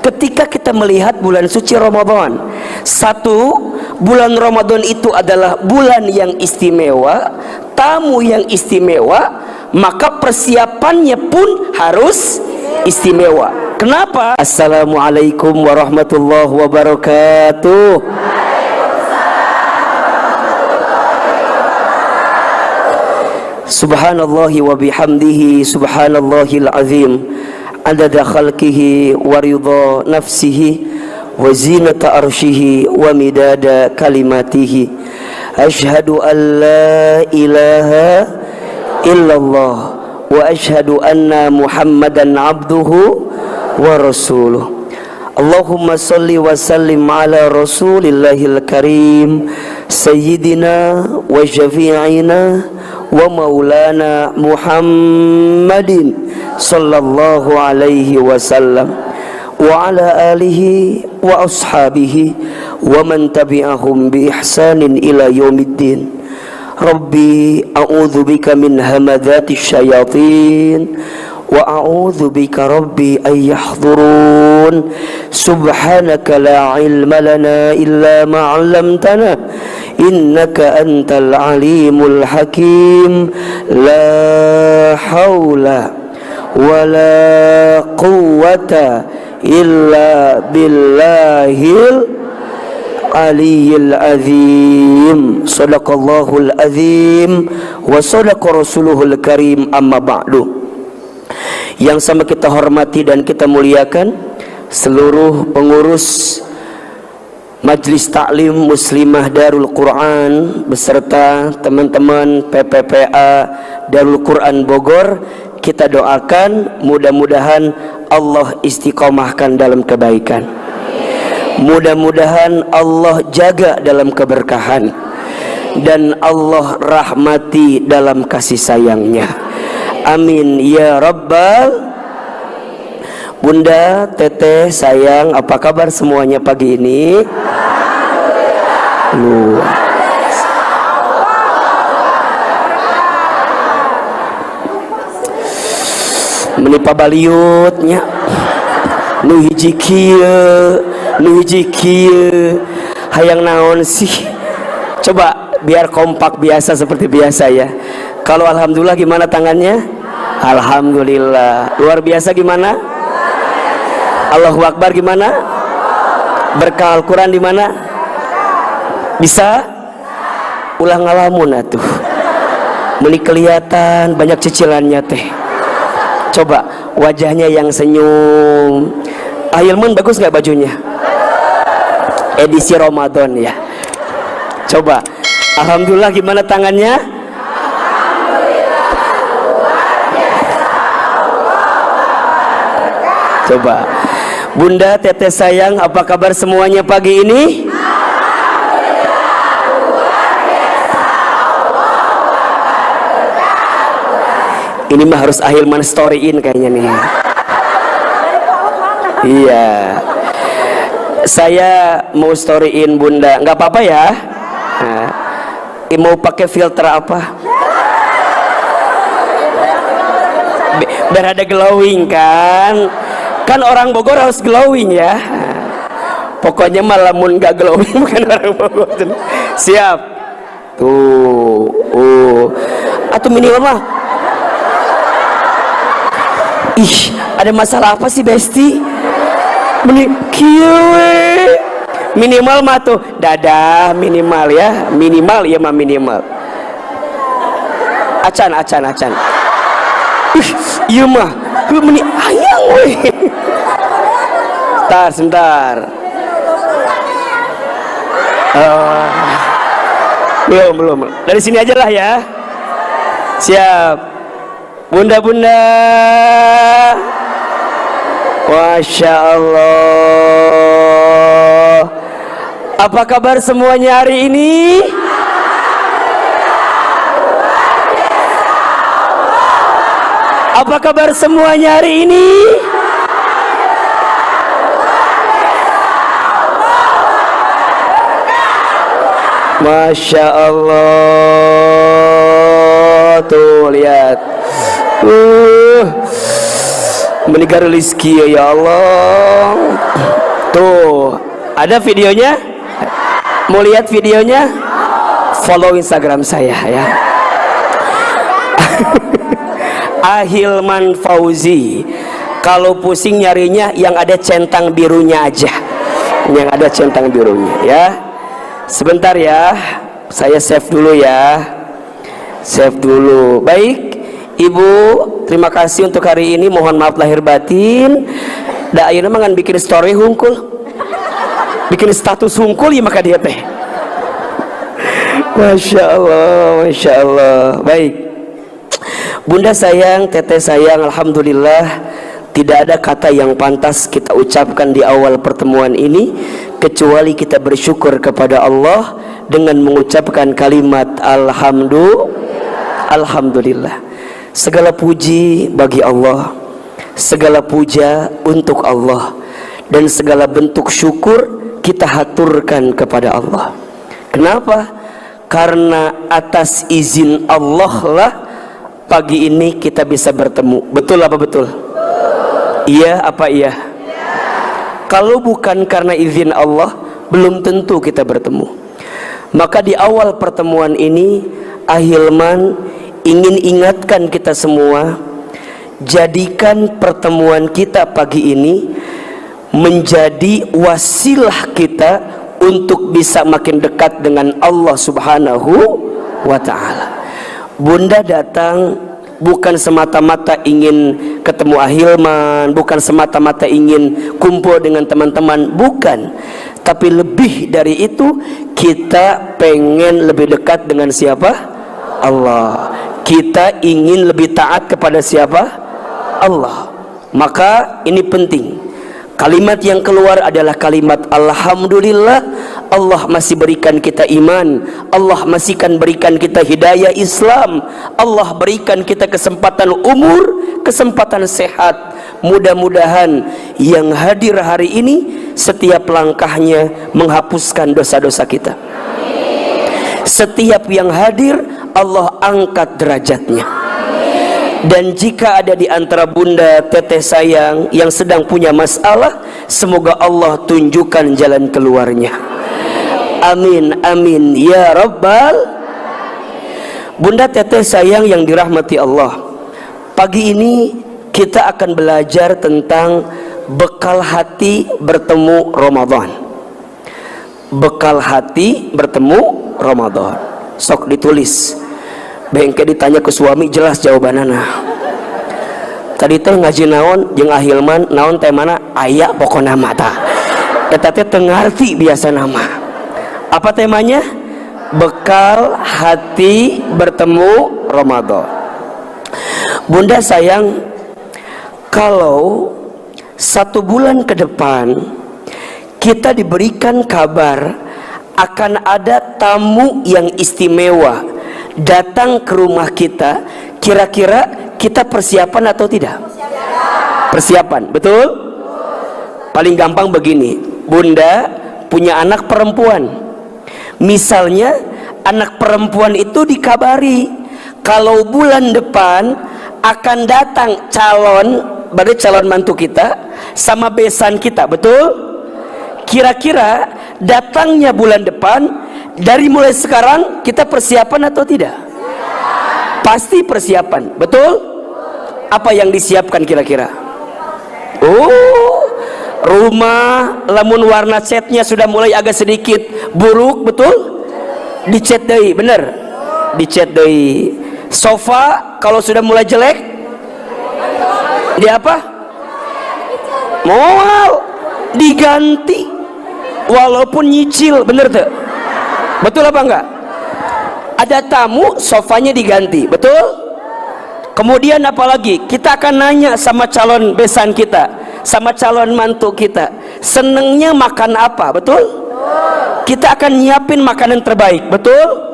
ketika kita melihat bulan suci Ramadan. Satu, bulan Ramadan itu adalah bulan yang istimewa, tamu yang istimewa, maka persiapannya pun harus istimewa. Kenapa? Assalamualaikum warahmatullahi wabarakatuh. Subhanallahi wa bihamdihi, subhanallahil azim, adada khalqihi wa ridha nafsihi wa zinata arshihi wa midada kalimatihi. Ashhadu an la ilaha illallah wa ashhadu anna Muhammadan abduhu wa rasuluh. Allahumma salli wa sallim ala rasulillahil karim sayyidina wa syafi'ina wa maulana Muhammadin sallallahu alaihi wasallam wa ala alihi wa ashabihi wa man tabi'ahum bi ihsanin ila yaumiddin. Rabbi a'udzu bika min hamadzati syayatin wa a'udzu bika rabbi ay yahdurun. Subhanaka la ilma lana illa ma 'allamtana innaka antal alimul hakim. La haula wa la quwwata illa billahil aliyil azim. Sadaqallahul azim wa sadaqa rasuluhul karim. Amma ba'du. Yang sama kita hormati dan kita muliakan seluruh pengurus Majlis Taklim Muslimah Darul Quran beserta teman-teman PPPA Darul Quran Bogor. Kita doakan mudah-mudahan Allah istiqomahkan dalam kebaikan, mudah-mudahan Allah jaga dalam keberkahan, dan Allah rahmati dalam kasih sayangnya. Amin ya rabbal. Bunda, teteh, sayang, apa kabar semuanya pagi ini? Luar menipa baliutnya nu hiji kieu, nu hiji kieu, hayang naon sih? Coba biar kompak biasa seperti biasa ya. Kalau alhamdulillah gimana tangannya? Alhamdulillah. Luar biasa gimana? Allahu Akbar gimana? Berkah Al-Quran di mana? Bisa? Ulah ngalamun atuh. Meni kelihatan banyak cicilannya teh. Coba wajahnya yang senyum. Ahilman bagus nggak bajunya? Edisi Ramadan ya. Coba. Alhamdulillah gimana tangannya? Coba. Bunda, teteh sayang, apa kabar semuanya pagi ini? Ini mah harus Ahilman storyin kayaknya nih. Iya. Saya mau storyin Bunda, nggak apa-apa ya? Nah, mau pakai filter apa? Biar ada glowing kan? Kan orang Bogor harus glowing ya. Pokoknya malamun gak glowing bukan orang Bogor. Siap. Tuh. Atau minimal mah. Ih, ada masalah apa sih Besti? Minimal mah tuh dadah minimal ya. Minimal ya mah minimal. Acan. Ih, iya mah. Meni ayang weh. Sebentar. Belum. Dari sini aja lah ya. Siap. Bunda. Masya Allah. Apa kabar semuanya hari ini? Apa kabar semuanya hari ini? Masya Allah. Tuh lihat. Meninggal rezeki ya Allah. Tuh, ada videonya? Mau lihat videonya? Follow Instagram saya ya. Ahilman Fauzi. Kalau pusing nyarinya yang ada centang birunya aja. Yang ada centang birunya ya. Sebentar ya. Saya save dulu ya. Save dulu. Baik, Ibu, terima kasih untuk hari ini. Mohon maaf lahir batin. Da ayeuna mah ngan bikin story hungkul. Bikin status hungkul ya maka dia teh. Masya Allah, Masya Allah. Baik, Bunda sayang, Teteh sayang, alhamdulillah tidak ada kata yang pantas kita ucapkan di awal pertemuan ini kecuali kita bersyukur kepada Allah dengan mengucapkan kalimat alhamdulillah. Segala puji bagi Allah, segala puja untuk Allah, dan segala bentuk syukur kita haturkan kepada Allah. Kenapa? Karena atas izin Allah lah pagi ini kita bisa bertemu. Betul apa betul? Iya apa iya? Kalau bukan karena izin Allah, belum tentu kita bertemu. Maka di awal pertemuan ini, Ahilman ingin ingatkan kita semua, jadikan pertemuan kita pagi ini menjadi wasilah kita untuk bisa makin dekat dengan Allah Subhanahu wa ta'ala. Bunda datang bukan semata-mata ingin ketemu Ahilman, bukan semata-mata ingin kumpul dengan teman-teman, bukan. Tapi lebih dari itu, kita pengen lebih dekat dengan siapa? Allah. Kita ingin lebih taat kepada siapa? Allah. Maka ini penting. Kalimat yang keluar adalah kalimat alhamdulillah. Allah masih berikan kita iman, Allah masih kan berikan kita hidayah Islam, Allah berikan kita kesempatan umur, kesempatan sehat. Mudah-mudahan yang hadir hari ini setiap langkahnya menghapuskan dosa-dosa kita. Setiap yang hadir Allah angkat derajatnya. Dan jika ada di antara Bunda, Teteh sayang yang sedang punya masalah, semoga Allah tunjukkan jalan keluarnya. Amin, amin ya Rabbal. Bunda, Teteh sayang yang dirahmati Allah, pagi ini kita akan belajar tentang bekal hati bertemu Ramadan. Bekal hati bertemu Ramadan. Sok ditulis. Bengke ditanya ke suami jelas jawabanana. Tadi teh ngaji naon jeung Ahilman naon teh mana aya pokona mata. Eta teh teu ngarti biasa nama. Apa temanya? Bekal hati bertemu Ramadan. Bunda sayang, kalau 1 bulan ke depan kita diberikan kabar akan ada tamu yang istimewa datang ke rumah kita, kira-kira kita persiapan atau tidak? Persiapan, betul? Paling gampang begini, Bunda punya anak perempuan. Misalnya anak perempuan itu dikabari kalau bulan depan akan datang berarti calon mantu kita sama besan kita, betul? Kira-kira datangnya bulan depan, dari mulai sekarang kita persiapan atau tidak? Pasti persiapan, betul? Apa yang disiapkan kira-kira? Oh, rumah lamun warna catnya sudah mulai agak sedikit buruk, betul? Dicat deui, bener? Dicat deui. Sofa kalau sudah mulai jelek, di apa? Moal diganti walaupun nyicil, bener tuh? Betul apa enggak? Ada tamu, sofanya diganti, betul? Kemudian apalagi? Kita akan nanya sama calon besan kita, sama calon mantu kita, senengnya makan apa, betul? Kita akan nyiapin makanan terbaik, betul?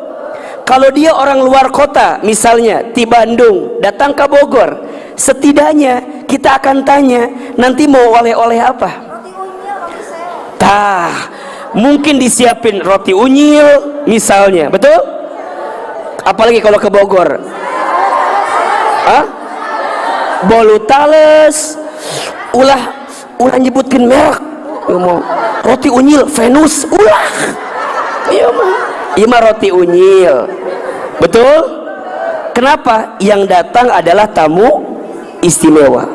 Kalau dia orang luar kota, misalnya di Bandung, datang ke Bogor, setidaknya kita akan tanya, nanti mau oleh-oleh apa? Tah, mungkin disiapin roti unyil misalnya, betul? Apalagi kalau ke Bogor, bolu tales, ulah nyebutkan merek. Roti unyil Venus, ulah. Iya mah roti unyil. Betul? Kenapa? Yang datang adalah tamu istimewa.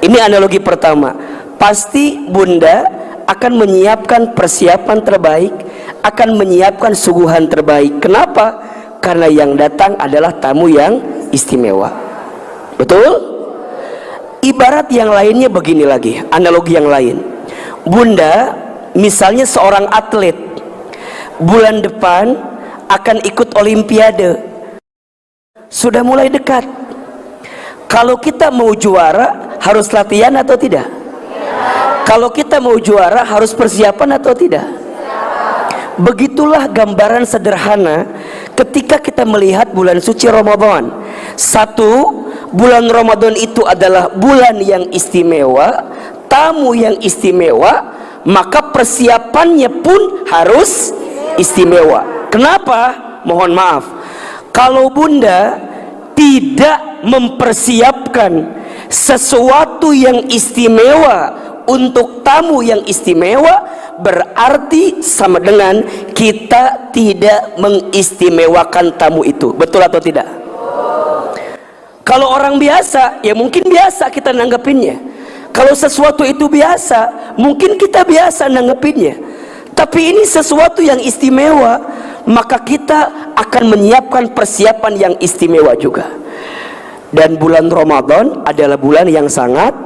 Ini analogi pertama. Pasti bunda akan menyiapkan persiapan terbaik, akan menyiapkan suguhan terbaik. Kenapa? Karena yang datang adalah tamu yang istimewa. Betul? Ibarat yang lainnya begini lagi, analogi yang lain. Bunda, misalnya seorang atlet, bulan depan akan ikut olimpiade, sudah mulai dekat. Kalau kita mau juara, harus latihan atau tidak? Kalau kita mau juara, harus persiapan atau tidak? Begitulah gambaran sederhana ketika kita melihat bulan suci Ramadan. Satu, bulan Ramadan itu adalah bulan yang istimewa, tamu yang istimewa, maka persiapannya pun harus istimewa. Kenapa? Mohon maaf, kalau bunda tidak mempersiapkan sesuatu yang istimewa untuk tamu yang istimewa, berarti sama dengan kita tidak mengistimewakan tamu itu. Betul atau tidak? Kalau orang biasa, ya mungkin biasa kita nanggepinnya. Kalau sesuatu itu biasa, mungkin kita biasa nanggepinnya. Tapi ini sesuatu yang istimewa, maka kita akan menyiapkan persiapan yang istimewa juga. Dan bulan Ramadan adalah bulan yang sangat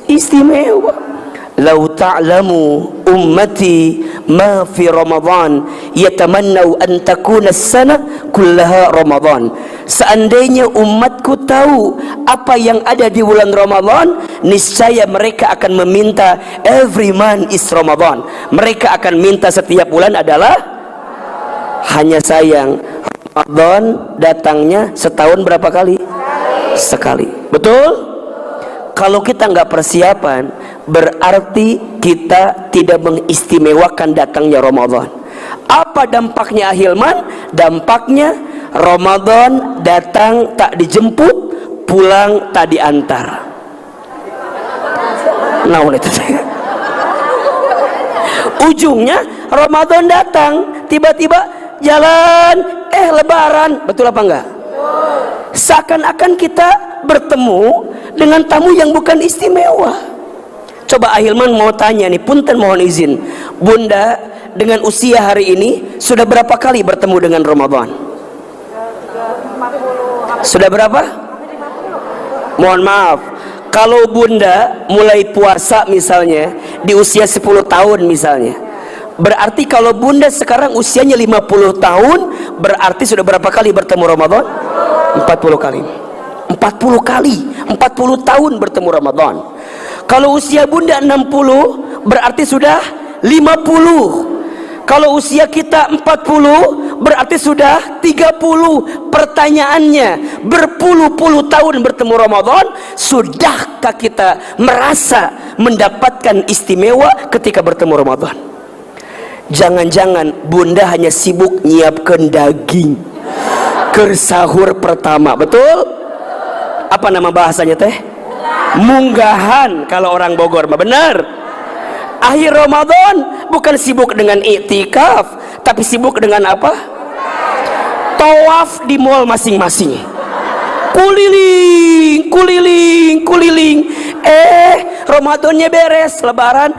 istimewa. Lau ta'lamu ummati ma fi Ramadan yatamannau an takuna as-sana kullaha Ramadan. Seandainya umatku tahu apa yang ada di bulan Ramadan, niscaya mereka akan meminta every month is Ramadan. Mereka akan minta setiap bulan adalah, hanya sayang Ramadan datangnya setahun berapa kali? Sekali. Betul? Kalau kita nggak persiapan, berarti kita tidak mengistimewakan datangnya Ramadan. Apa dampaknya ahilman? Dampaknya Ramadan datang tak dijemput, pulang tak diantar. Nah, itu ujungnya Ramadan datang, tiba-tiba jalan, Lebaran. Betul apa enggak? Seakan-akan kita bertemu dengan tamu yang bukan istimewa. Coba ahilman mau tanya nih, punten mohon izin, bunda dengan usia hari ini sudah berapa kali bertemu dengan Ramadan? Sudah berapa? Mohon maaf, kalau bunda mulai puasa misalnya di usia 10 tahun misalnya, berarti kalau bunda sekarang usianya 50 tahun, berarti sudah berapa kali bertemu Ramadan? 40 kali. 40 kali, 40 tahun bertemu Ramadan. Kalau usia bunda 60, berarti sudah 50. Kalau usia kita 40, berarti sudah 30. Pertanyaannya, berpuluh-puluh tahun bertemu Ramadan, sudahkah kita merasa mendapatkan istimewa ketika bertemu Ramadan? Jangan-jangan bunda hanya sibuk nyiapkan daging ke sahur pertama. Betul? Apa nama bahasanya teh? Munggahan kalau orang Bogor mah. Benar. Akhir Ramadan bukan sibuk dengan iktikaf, tapi sibuk dengan apa? Tawaf di mall masing-masing. Kuliling, kuliling, kuliling. Ramadannya beres, Lebaran.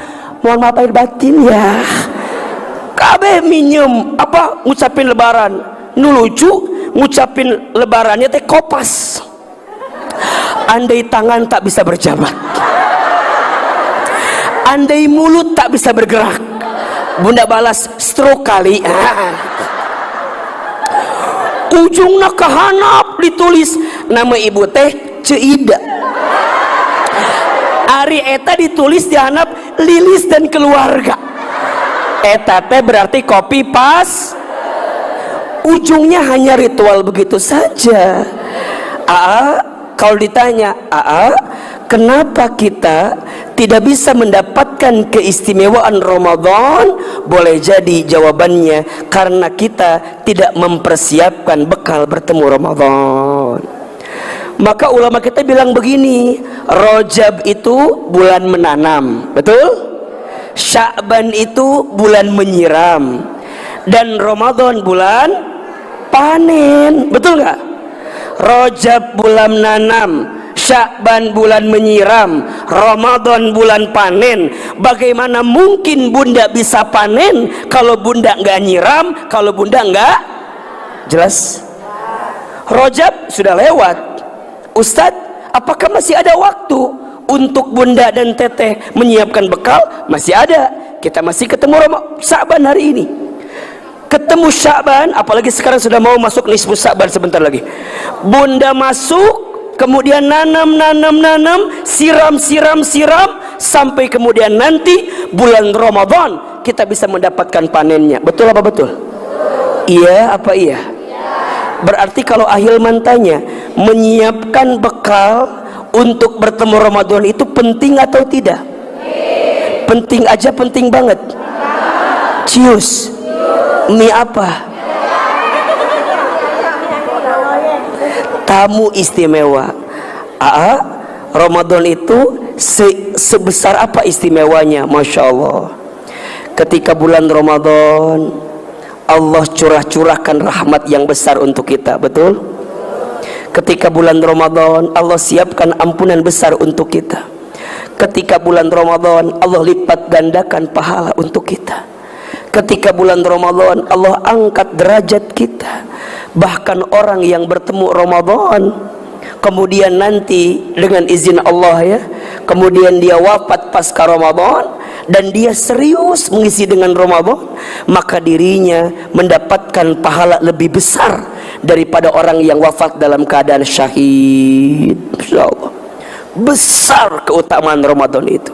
Mohon maaf lahir batin ya. Kabeh minjem apa ngucapin Lebaran. Nu lucu ngucapin Lebarannya teh kopas. Andai tangan tak bisa berjabat, andai mulut tak bisa bergerak, bunda balas stroke kali. Ujungnya kehanap ditulis nama ibu teh Ceida. Ari eta ditulis dihanap Lilis dan keluarga. Eta teh berarti copy pas. Ujungnya hanya ritual begitu saja. Kalau ditanya, kenapa kita tidak bisa mendapatkan keistimewaan Ramadan? Boleh jadi jawabannya karena kita tidak mempersiapkan bekal bertemu Ramadan. Maka ulama kita bilang begini, Rajab itu bulan menanam, betul? Sya'ban itu bulan menyiram, dan Ramadan bulan panen, betul nggak? Rajab bulan menanam, Sya'ban bulan menyiram, Ramadan bulan panen. Bagaimana mungkin bunda bisa panen kalau bunda nggak nyiram, kalau bunda nggak? Jelas? Rajab sudah lewat. Ustadz, apakah masih ada waktu untuk bunda dan teteh menyiapkan bekal? Masih ada. Kita masih ketemu Sya'ban hari ini. Ketemu Sya'ban, apalagi sekarang sudah mau masuk nisfu Sya'ban sebentar lagi. Bunda masuk, kemudian nanam, siram, sampai kemudian nanti bulan Ramadan kita bisa mendapatkan panennya. Betul apa betul? Iya apa iya? Berarti kalau Ahilman tanya, menyiapkan bekal untuk bertemu Ramadan itu penting atau tidak? Penting aja, penting banget. Cius, mie apa? Tamu istimewa. Ramadan itu sebesar apa istimewanya? Masya Allah. Ketika bulan Ramadan, Allah curahkan rahmat yang besar untuk kita, betul? Ketika bulan Ramadan, Allah siapkan ampunan besar untuk kita. Ketika bulan Ramadan, Allah lipat gandakan pahala untuk kita. Ketika bulan Ramadan, Allah angkat derajat kita. Bahkan orang yang bertemu Ramadan, kemudian nanti dengan izin Allah ya, kemudian dia wafat pasca Ramadan, dan dia serius mengisi dengan Ramadan, maka dirinya mendapatkan pahala lebih besar daripada orang yang wafat dalam keadaan syahid. Masya Allah, besar keutamaan Ramadan itu.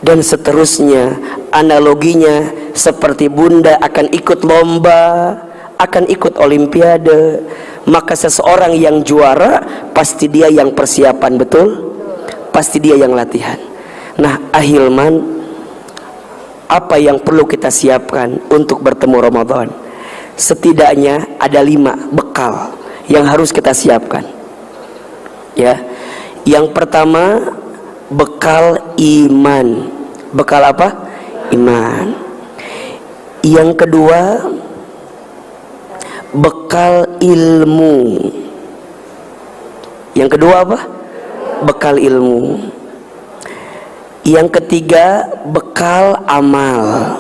Dan seterusnya, analoginya seperti bunda akan ikut lomba, akan ikut olimpiade. Maka seseorang yang juara pasti dia yang persiapan, betul? Pasti dia yang latihan. Nah, Ahilman, apa yang perlu kita siapkan untuk bertemu Ramadan? Setidaknya ada 5 bekal yang harus kita siapkan. Ya, yang pertama bekal iman. Bekal apa? Iman. Yang kedua bekal ilmu. Yang kedua apa? Bekal ilmu. Yang ketiga bekal amal.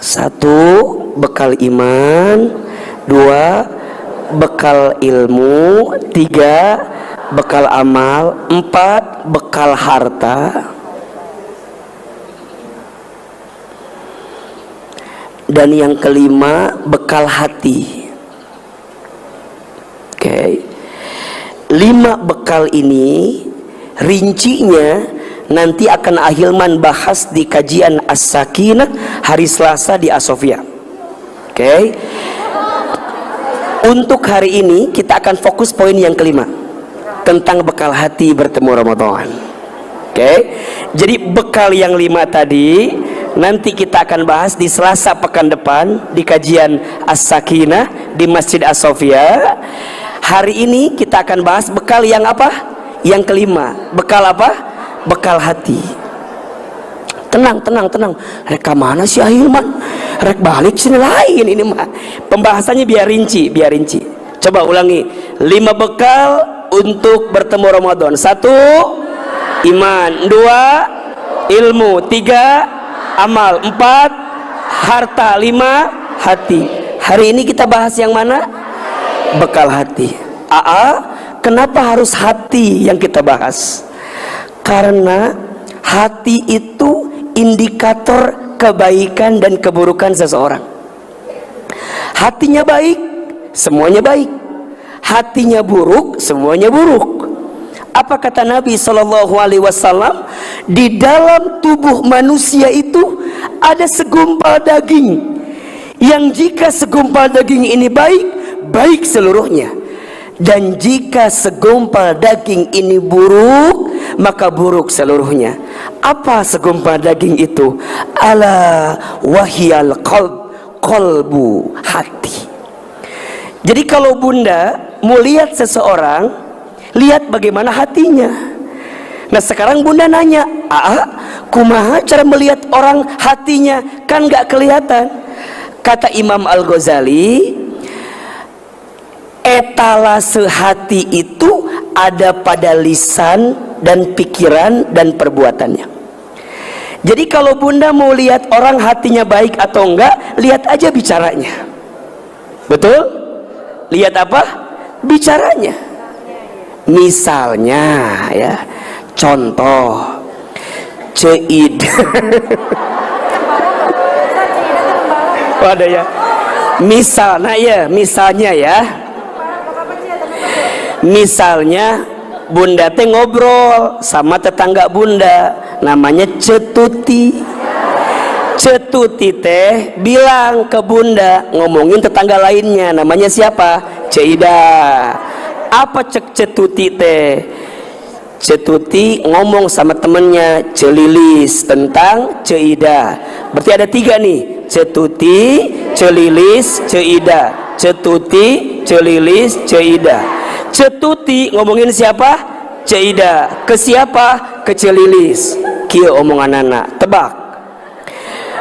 1 bekal iman, 2 bekal ilmu, 3 bekal amal, 4 bekal harta, dan yang kelima bekal hati. Oke. 5 bekal ini rincinya nanti akan Ahilman bahas di kajian As-Sakinah hari Selasa di Asofia. Oke. Untuk hari ini kita akan fokus poin yang kelima, tentang bekal hati bertemu Ramadan. Oke. Jadi bekal yang 5 tadi nanti kita akan bahas di Selasa pekan depan di kajian As-Sakinah di Masjid As-Sofia. Hari ini kita akan bahas bekal yang apa? Yang kelima. Bekal apa? Bekal hati. Tenang. Rek mana sih Ahilman? Rek balik sini lain ini mah. Pembahasannya biar rinci. Coba ulangi. 5 bekal untuk bertemu Ramadan. 1 iman, 2 ilmu, 3 amal, 4 harta, 5 hati. Hari ini kita bahas yang mana? Bekal hati. Kenapa harus hati yang kita bahas? Karena hati itu indikator kebaikan dan keburukan seseorang. Hatinya baik, semuanya baik. Hatinya buruk, semuanya buruk. Apa kata Nabi SAW? Di dalam tubuh manusia itu ada segumpal daging, yang jika segumpal daging ini baik seluruhnya, dan jika segumpal daging ini buruk, maka buruk seluruhnya. Apa segumpal daging itu? Ala wahyal qalbu, hati. Jadi kalau bunda mau lihat seseorang, lihat bagaimana hatinya. Nah sekarang bunda nanya, kumaha cara melihat orang hatinya, kan gak kelihatan. Kata Imam Al-Ghazali, etalase hati itu ada pada lisan dan pikiran dan perbuatannya. Jadi kalau bunda mau lihat orang hatinya baik atau enggak, lihat aja bicaranya. Betul? Lihat apa? Bicaranya. Misalnya ya, contoh Ceid. Ada ya. Misalnya ya. Misalnya bunda teh ngobrol sama tetangga bunda, namanya Cetuti. Cetuti teh bilang ke bunda, ngomongin tetangga lainnya, namanya siapa? Ceida. Apa cek Cetuti teh? Cetuti ngomong sama temennya Celilis tentang Ceida. Berarti ada 3 nih, Cetuti, Celilis, Ceida. Cetuti, Celilis, Ceida. Cetuti ngomongin siapa? Ceida. Ke siapa? Ke Celilis. Kieu omongan anak. Tebak.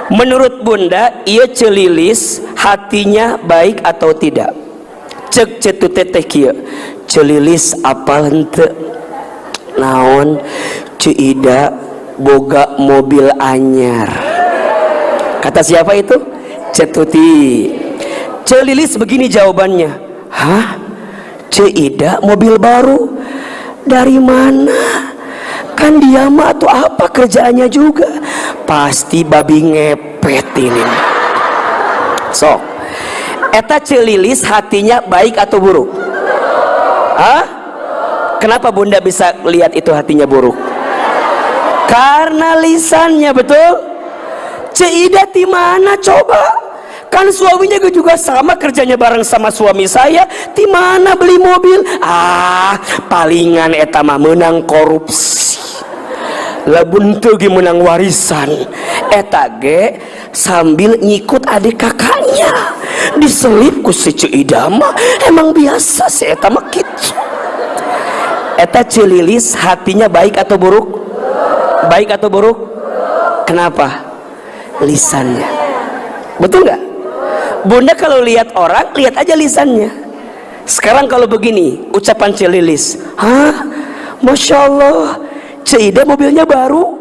Menurut bunda, ia Celilis hatinya baik atau tidak? Cek Cetuti teh kieu. Celilis apal henteu? Naon? Ceida boga mobil anyar. Kata siapa itu? Cetuti. Celilis begini jawabannya. Hah? Ceida mobil baru? Dari mana? Kan dia mah atau apa kerjaannya juga? Pasti babi ngepet ini. Sok. Eta Celilis hatinya baik atau buruk? Hah? Kenapa bunda bisa lihat itu hatinya buruk? Karena lisannya, betul? Ceida di mana coba? Kan suaminya juga sama kerjanya bareng sama suami saya. Di mana beli mobil? Palingan eta mah menang korupsi. Labun teu ge menang warisan. Eta ge sambil ngikut adik kakaknya. Diselip ku si Ceida mah. Emang biasa si eta mah kitu. Eta Celilis hatinya baik atau buruk? Baik atau buruk? Kenapa? Lisannya. Betul nggak? Bunda kalau lihat orang, lihat aja lisannya. Sekarang kalau begini, ucapan Celilis, Masya Allah, Ceida mobilnya baru.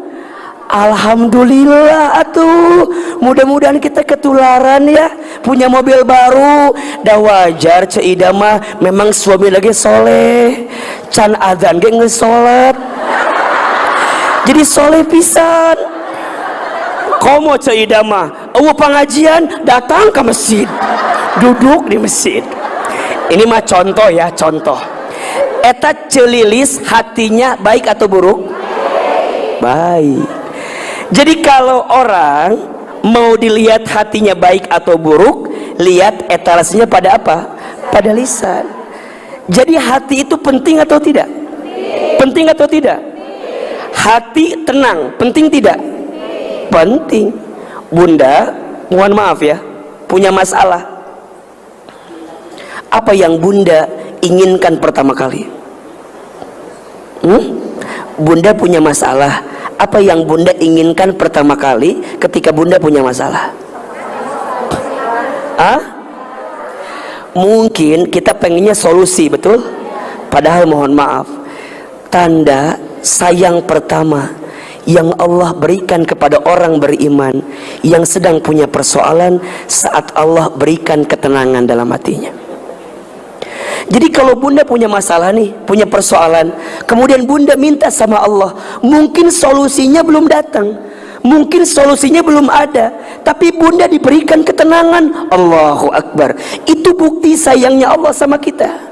Alhamdulillah atuh. Mudah-mudahan kita ketularan ya, punya mobil baru. Dah wajar Ceida mah memang suami lagi soleh. Can adzan ge ngesolat. Jadi soleh pisan. Komo Ceida mah pengajian datang ke masjid, duduk di masjid. Ini mah contoh ya, contoh. Eta Celilis hatinya baik atau buruk? Baik. Jadi kalau orang mau dilihat hatinya baik atau buruk, lihat etalasenya pada apa? Pada lisan. Jadi hati itu penting atau tidak? Penting atau tidak? Hati tenang, penting tidak? Penting. Bunda, mohon maaf ya, punya masalah. Apa yang bunda inginkan pertama kali? Bunda punya masalah. Apa yang bunda inginkan pertama kali ketika bunda punya masalah? Mungkin kita pengennya solusi, betul? Padahal mohon maaf, tanda sayang pertama yang Allah berikan kepada orang beriman yang sedang punya persoalan saat Allah berikan ketenangan dalam hatinya. Jadi kalau bunda punya masalah nih, punya persoalan, kemudian bunda minta sama Allah, mungkin solusinya belum datang, mungkin solusinya belum ada, tapi bunda diberikan ketenangan. Allahu Akbar. Itu bukti sayangnya Allah sama kita.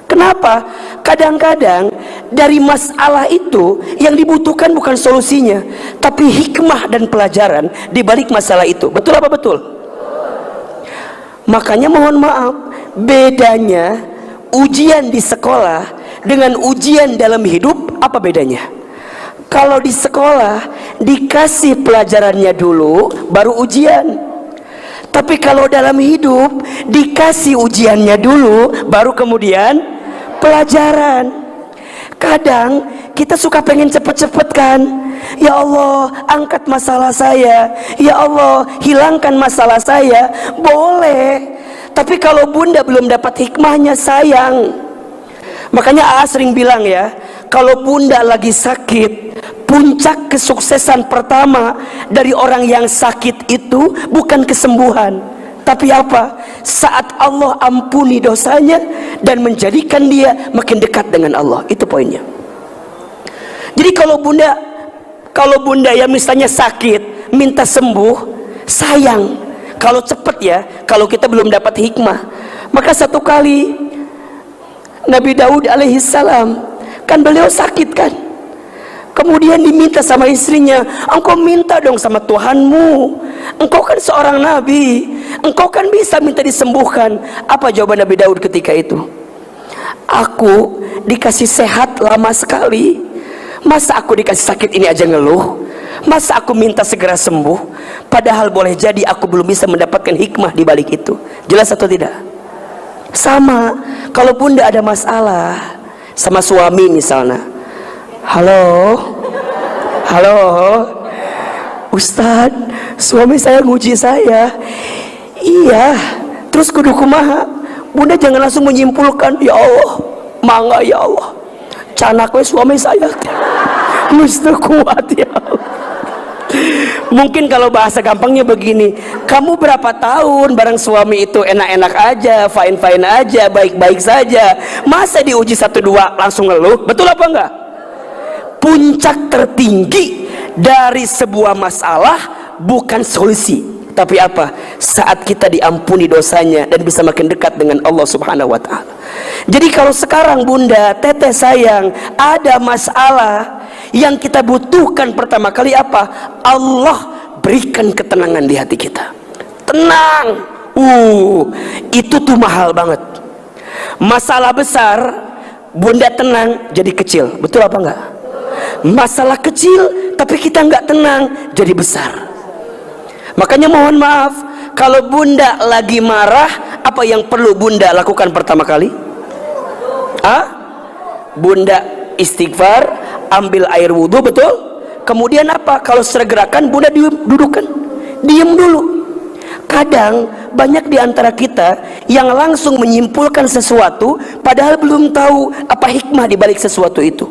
Kenapa? Kadang-kadang dari masalah itu yang dibutuhkan bukan solusinya, tapi hikmah dan pelajaran di balik masalah itu. Betul apa betul? Makanya mohon maaf, bedanya ujian di sekolah dengan ujian dalam hidup, apa bedanya? Kalau di sekolah dikasih pelajarannya dulu baru ujian. Tapi kalau dalam hidup dikasih ujiannya dulu, baru kemudian pelajaran. Kadang kita suka pengen cepet-cepet kan. Ya Allah, angkat masalah saya. Ya Allah, hilangkan masalah saya. Boleh. Tapi kalau bunda belum dapat hikmahnya, sayang. Makanya sering bilang ya, kalau bunda lagi sakit, puncak kesuksesan pertama dari orang yang sakit itu bukan kesembuhan, tapi apa? Saat Allah ampuni dosanya dan menjadikan dia makin dekat dengan Allah. Itu poinnya. Jadi kalau bunda yang misalnya sakit minta sembuh, sayang kalau cepet ya, kalau kita belum dapat hikmah. Maka satu kali Nabi Daud alaihissalam, kan beliau sakit kan, kemudian diminta sama istrinya, engkau minta dong sama Tuhanmu, engkau kan seorang nabi, engkau kan bisa minta disembuhkan. Apa jawaban Nabi Daud ketika itu? Aku dikasih sehat lama sekali, masa aku dikasih sakit ini aja ngeluh? Masa aku minta segera sembuh? Padahal boleh jadi aku belum bisa mendapatkan hikmah di balik itu. Jelas atau tidak? Sama, kalau bunda ada masalah sama suami misalnya, halo Ustad, suami saya nguji saya. Iya, terus kudu kumaha? Bunda jangan langsung menyimpulkan, ya Allah, mangga ya Allah, canaknya suami saya mesti kuat ya Allah. Mungkin kalau bahasa gampangnya begini, kamu berapa tahun bareng suami itu enak-enak aja, fine-fine aja, baik-baik saja, masa diuji 1-2 langsung ngeluh? Betul apa enggak? Puncak tertinggi dari sebuah masalah bukan solusi, tapi apa? Saat kita diampuni dosanya dan bisa makin dekat dengan Allah Subhanahu wa ta'ala. Jadi kalau sekarang bunda, teteh sayang, ada masalah, yang kita butuhkan pertama kali apa? Allah berikan ketenangan di hati kita. Tenang. Itu tuh mahal banget. Masalah besar, bunda tenang jadi kecil. Betul apa enggak? Masalah kecil tapi kita enggak tenang jadi besar. Makanya mohon maaf, kalau bunda lagi marah, apa yang perlu bunda lakukan pertama kali? Bunda istighfar, ambil air wudhu, betul? Kemudian apa? Kalau sergerakan, bunda dudukkan, diam dulu. Kadang banyak di antara kita yang langsung menyimpulkan sesuatu padahal belum tahu apa hikmah di balik sesuatu itu.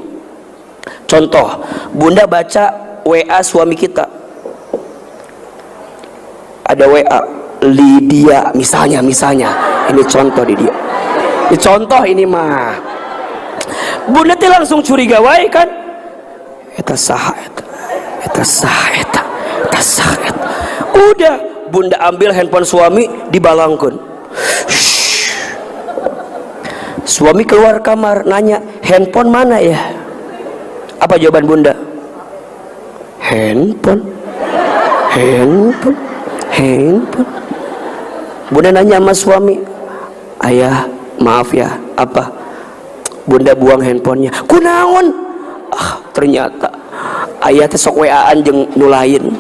Contoh, bunda baca WA suami kita, ada WA Lydia misalnya, ini contoh Lydia, ini contoh ini mah, bunda teh langsung curiga wae kan, eta saha eta. Udah bunda ambil handphone suami, dibalangkeun. Suami keluar kamar nanya, handphone mana ya? Apa jawaban bunda? Handphone. Bunda nanya sama suami, ayah maaf ya, apa? Bunda buang handphonenya. Kunaon? Ternyata ayah teh sok WA-an jeung nu lain.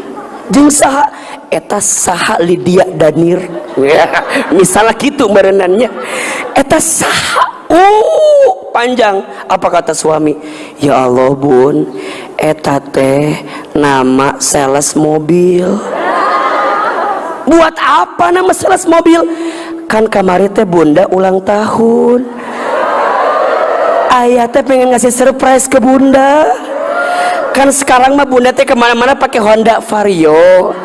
Jeung saha? Eta saha Lydia Danir. Misalnya gitu merenannya. Eta saha? Panjang. Apa kata suami? Ya Allah bun, eta teh nama sales mobil. Buat apa nama sales mobil? Kan kemarin teh bunda ulang tahun, ayah teh pengen ngasih surprise ke bunda. Kan sekarang mah bunda teh kemana-mana pakai Honda Vario,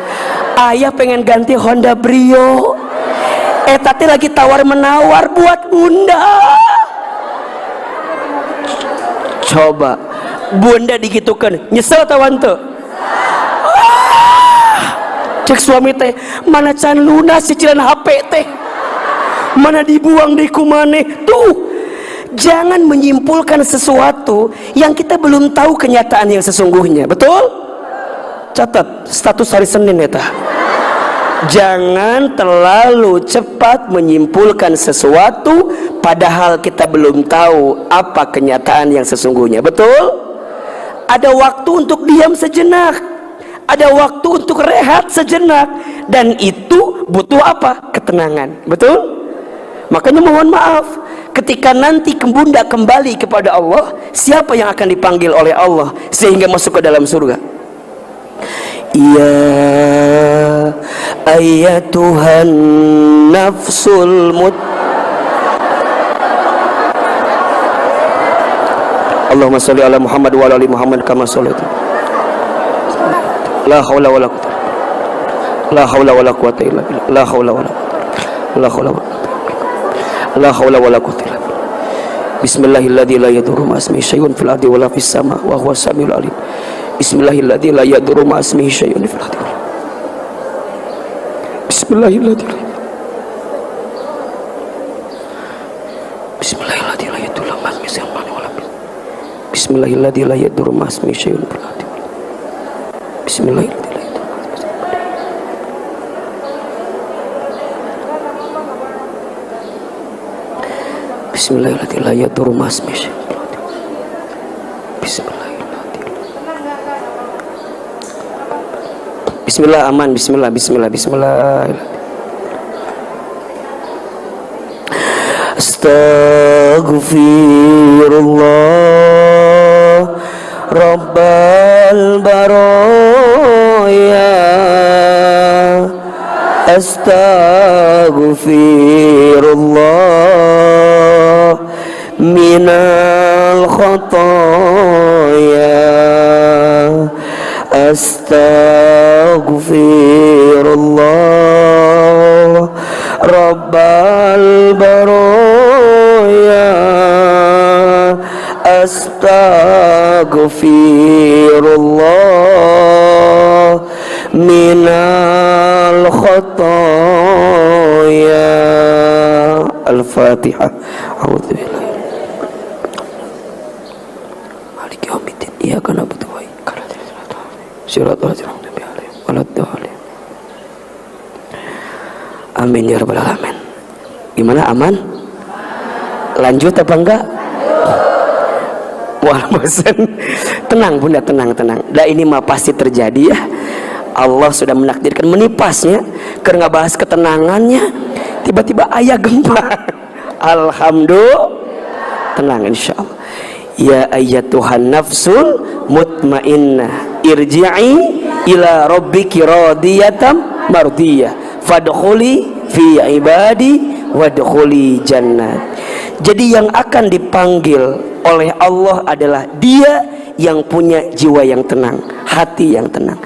ayah pengen ganti Honda Brio. Eta teh lagi tawar menawar buat bunda. Coba bunda digitukan, nyesel tawan tuh. Cek suami teh, mana can lunas cicilan HP teh, mana dibuang di kumane. Tuh, jangan menyimpulkan sesuatu yang kita belum tahu kenyataan yang sesungguhnya. Betul? Catat status hari Senin ya tah. Jangan terlalu cepat menyimpulkan sesuatu padahal kita belum tahu apa kenyataan yang sesungguhnya. Betul? Ada waktu untuk diam sejenak, ada waktu untuk rehat sejenak, dan itu butuh apa? Ketenangan. Betul? Makanya mohon maaf, ketika nanti Bunda kembali kepada Allah, siapa yang akan dipanggil oleh Allah sehingga masuk ke dalam surga? Ya ayyatuhan nafsul Allahumma sholli ala Muhammad wa ala ali Muhammad kama shallaita. La haula wala quwwata. La haula wala quwwata illa billah. La haula wala quwwata. La haula wala quwwata. La haula wala quwwata illa billah. Bismillahilladzi la yadurru ma ismihi syai'un fil ardi wala fis sama wa huwas samiul alim. Bismillahilladzi la yadurru ma ismihi syai'un fil ardi. Bismillahilladzi la Bismillahilladzi la yadurru ma ismihi syai'un fil ardi. Bismillahilladzi la yadurru ma ismihi syai'un fil ardi. Bismillahilladzi la yadurru. Bismillahilladzi la yadurru ma ismihi syai'un fil ardi. Bismillah, aman, bismillah, bismillah, bismillah. Astaghfirullah Rabbal baraya. Astaghfirullah minal khataya. Astaghfirullah Rabbal baraya. Astaghfirullah minal khataya. Al-Fatihah. A'udzubillah. Maliki yaumiddin. Iyyaka na'budu wa iyyaka nasta'in. Amin ya rabbal alamin. Gimana, aman? Lanjut apa enggak? Wah, bosan. Tenang Bunda, tenang. Nah, ini mah pasti terjadi ya. Allah sudah menakdirkan menipasnya. Karena bahas ketenangannya, tiba-tiba ayah gempa. Alhamdulillah. Tenang insyaallah. Ya ayyatuhan nafsul mutmainnah, irji'i ila rabbiki radiyatan mardiyah, fadkhuli fi ibadi wadkhuli jannat. Jadi yang akan dipanggil oleh Allah adalah dia yang punya jiwa yang tenang, hati yang tenang.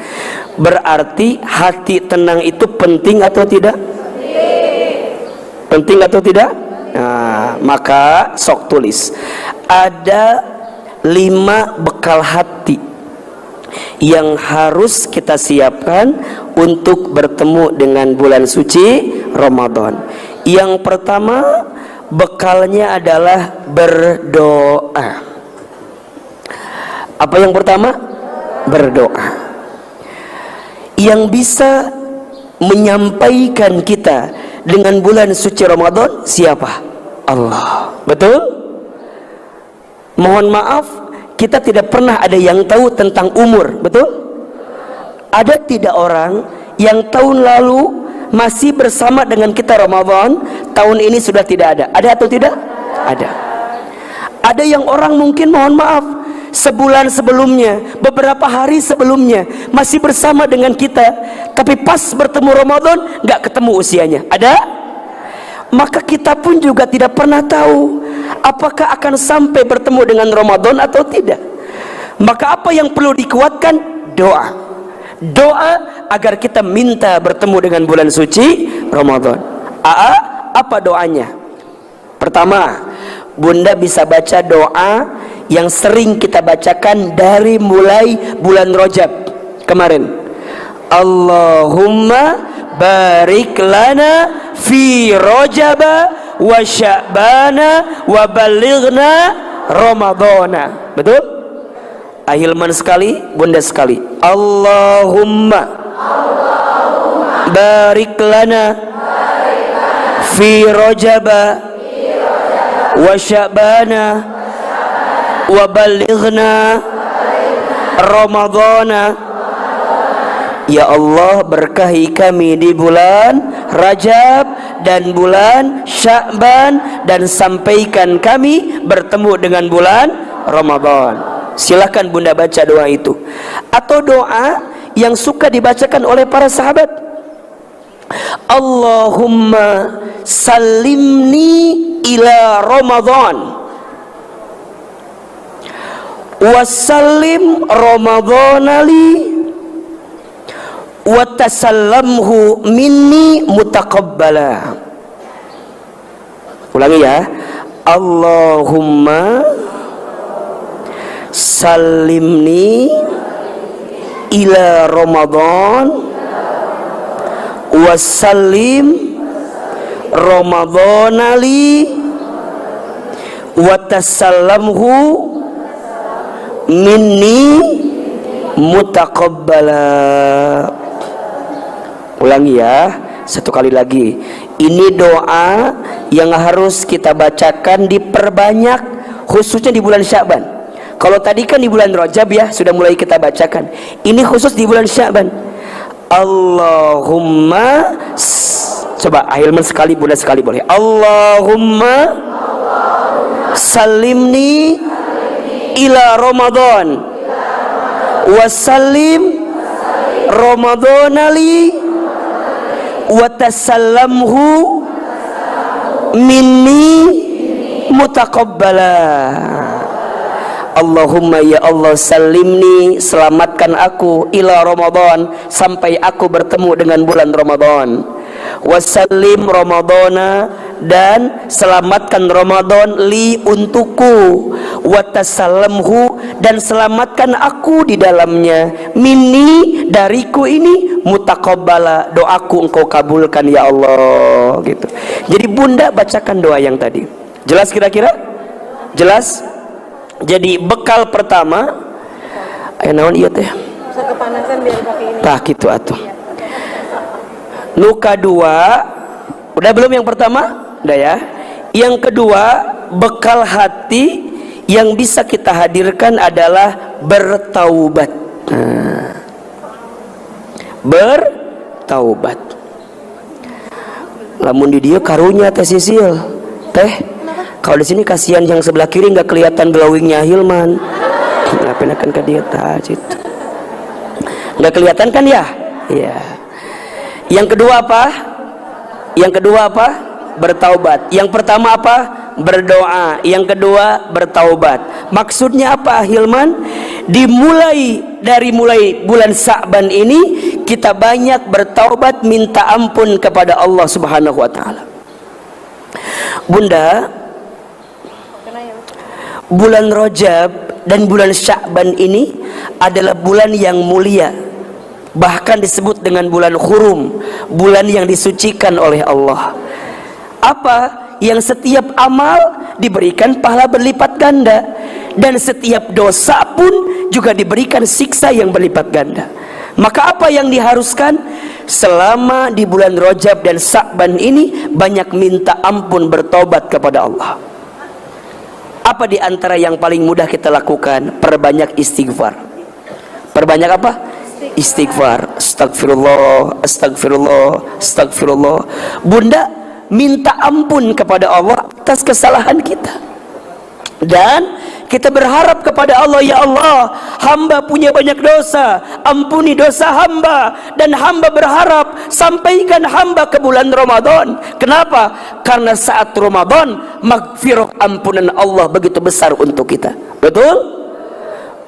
Berarti hati tenang itu penting atau tidak? Penting atau tidak? Nah, maka sok tulis. Ada 5 bekal hati yang harus kita siapkan untuk bertemu dengan bulan suci Ramadan. Yang pertama, bekalnya adalah berdoa. Apa yang pertama? Berdoa. Yang bisa menyampaikan kita dengan bulan suci Ramadan siapa? Allah. Betul? Mohon maaf, kita tidak pernah ada yang tahu tentang umur. Betul? Ada tidak orang yang tahun lalu masih bersama dengan kita Ramadan, tahun ini sudah tidak ada? Ada atau tidak? Ada. Ada yang orang mungkin, mohon maaf, sebulan sebelumnya, beberapa hari sebelumnya masih bersama dengan kita, tapi pas bertemu Ramadan nggak ketemu usianya. Ada? Maka kita pun juga tidak pernah tahu apakah akan sampai bertemu dengan Ramadan atau tidak. Maka apa yang perlu dikuatkan? Doa. Doa agar kita minta bertemu dengan bulan suci Ramadan. Apa doanya? Pertama, Bunda bisa baca doa yang sering kita bacakan dari mulai bulan Rajab kemarin. Allahumma barik lana fi Rajaba wa Sya'bana wa balighna Ramadana. Betul? Ahilman sekali, Bunda sekali. Allahumma barik lana fi Rajaba wa Sya'bana wa balighna Ramadana. Ya Allah, berkahi kami di bulan Rajab dan bulan Sya'ban, dan sampaikan kami bertemu dengan bulan Ramadan. Silakan Bunda baca doa itu, atau doa yang suka dibacakan oleh para sahabat. Allahumma salimni ila Ramadan wasallim Ramadhanali wa tasallamhu minni mutaqabbala. Ulangi ya. Allahumma salimni ila Ramadan wasallim Ramadhanali wa tasallamhu minni mutaqabbala. Ulangi ya, satu kali lagi. Ini doa yang harus kita bacakan, diperbanyak, khususnya di bulan Sya'ban. Kalau tadi kan di bulan Rajab ya, sudah mulai kita bacakan. Ini khusus di bulan Sya'ban. Allahumma, coba Ahilman sekali, Bunda sekali boleh. Allahumma salimni ila Ramadan wasallim Ramadhanali wa tasallamhu minni mutaqabbala. Allahumma ya Allah, salimni, selamatkan aku, ila Ramadan, sampai aku bertemu dengan bulan Ramadan. Wasallim Ramadhana, dan selamatkan Ramadan li untukku. Watasallamhu, dan selamatkan aku di dalamnya. Minni, dariku ini, mutaqabbala, doaku engkau kabulkan ya Allah. Gitu. Jadi Bunda bacakan doa yang tadi. Jelas kira-kira? Jelas? Jadi bekal pertama, ayo naon ieu teh? Bisa kepanasan biar pakai ini. Tah kitu atuh. Nuka dua, udah belum yang pertama? Udah ya. Yang kedua, bekal hati yang bisa kita hadirkan adalah bertaubat. Bertaubat. Lamun di dia karunya teh Sisil. Teh, kalau di sini kasihan yang sebelah kiri nggak kelihatan glowingnya Hilman. Ngapain akan ke dia tajid? Nggak kelihatan kan ya? Iya. Yang kedua apa? Yang kedua apa? Bertaubat. Yang pertama apa? Berdoa. Yang kedua bertaubat. Maksudnya apa Hilman? Dimulai dari mulai bulan Sya'ban ini kita banyak bertaubat, minta ampun kepada Allah Subhanahu wa taala. Bunda, bulan Rajab dan bulan Sya'ban ini adalah bulan yang mulia, bahkan disebut dengan bulan Hurum, bulan yang disucikan oleh Allah. Apa? Yang setiap amal diberikan pahala berlipat ganda, dan setiap dosa pun juga diberikan siksa yang berlipat ganda. Maka apa yang diharuskan selama di bulan Rajab dan Sya'ban ini? Banyak minta ampun, bertobat kepada Allah. Apa di antara yang paling mudah kita lakukan? Perbanyak istighfar. Perbanyak apa? Istighfar. Astagfirullah, astagfirullah, astagfirullah. Bunda minta ampun kepada Allah atas kesalahan kita, dan kita berharap kepada Allah, ya Allah, hamba punya banyak dosa, ampuni dosa hamba, dan hamba berharap sampaikan hamba ke bulan Ramadan. Kenapa? Karena saat Ramadan maghfirah, ampunan Allah begitu besar untuk kita. Betul?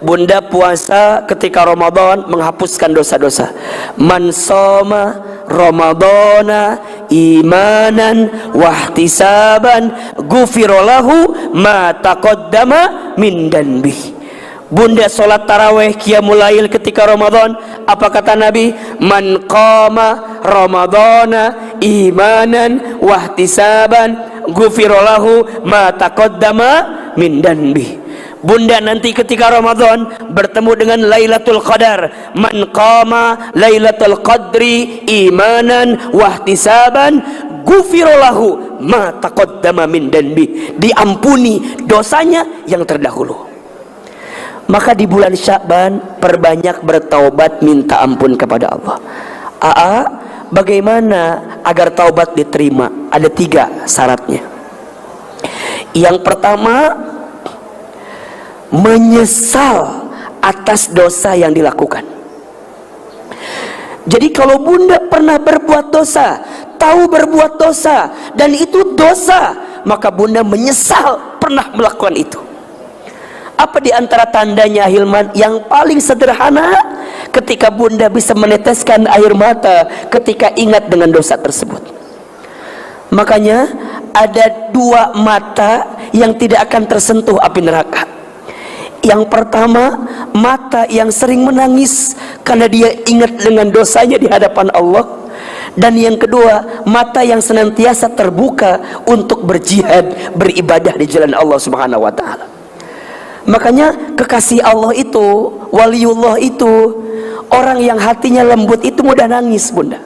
Bunda puasa ketika Ramadan menghapuskan dosa-dosa. Man shoma Ramadana imanan wahtisaban ghufira lahu ma taqaddama min danbi. Bunda sholat tarawih qiyamul lail ketika Ramadan, apa kata Nabi? Man qama Ramadana imanan wahtisaban ghufira lahu ma taqaddama min danbi. Bunda nanti ketika Ramadan bertemu dengan Lailatul Qadar. Man qama Lailatul Qadri imanan wahtisaban ghufira lahu ma taqaddama min danbi. Diampuni dosanya yang terdahulu. Maka di bulan Sya'ban perbanyak bertaubat, minta ampun kepada Allah. Bagaimana agar taubat diterima? Ada 3 syaratnya. Yang pertama, menyesal atas dosa yang dilakukan. Jadi kalau bunda pernah berbuat dosa, tahu berbuat dosa, dan itu dosa, maka bunda menyesal pernah melakukan itu. Apa di antara tandanya, Hilman? Yang paling sederhana, ketika bunda bisa meneteskan air mata ketika ingat dengan dosa tersebut. Makanya ada 2 mata yang tidak akan tersentuh api neraka. Yang pertama, mata yang sering menangis karena dia ingat dengan dosanya di hadapan Allah. Dan yang kedua, mata yang senantiasa terbuka untuk berjihad, beribadah di jalan Allah Subhanahu wa taala. Makanya kekasih Allah itu, waliullah itu, orang yang hatinya lembut itu mudah nangis, bunda.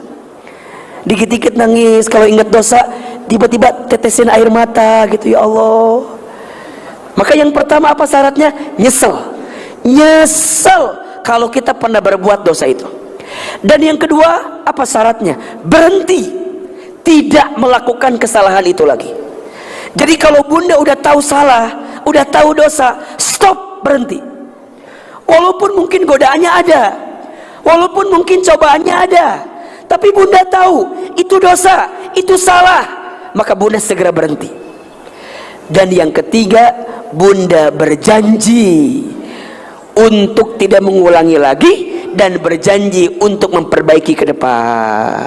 Dikit-dikit nangis kalau ingat dosa, tiba-tiba tetesin air mata gitu, ya Allah. Maka yang pertama apa syaratnya? Nyesel. Nyesel kalau kita pernah berbuat dosa itu. Dan yang kedua apa syaratnya? Berhenti, tidak melakukan kesalahan itu lagi. Jadi kalau bunda udah tahu salah, udah tahu dosa, stop, berhenti. Walaupun mungkin godaannya ada, walaupun mungkin cobaannya ada, tapi bunda tahu itu dosa, itu salah, maka bunda segera berhenti. Dan yang ketiga, bunda berjanji untuk tidak mengulangi lagi dan berjanji untuk memperbaiki ke depan.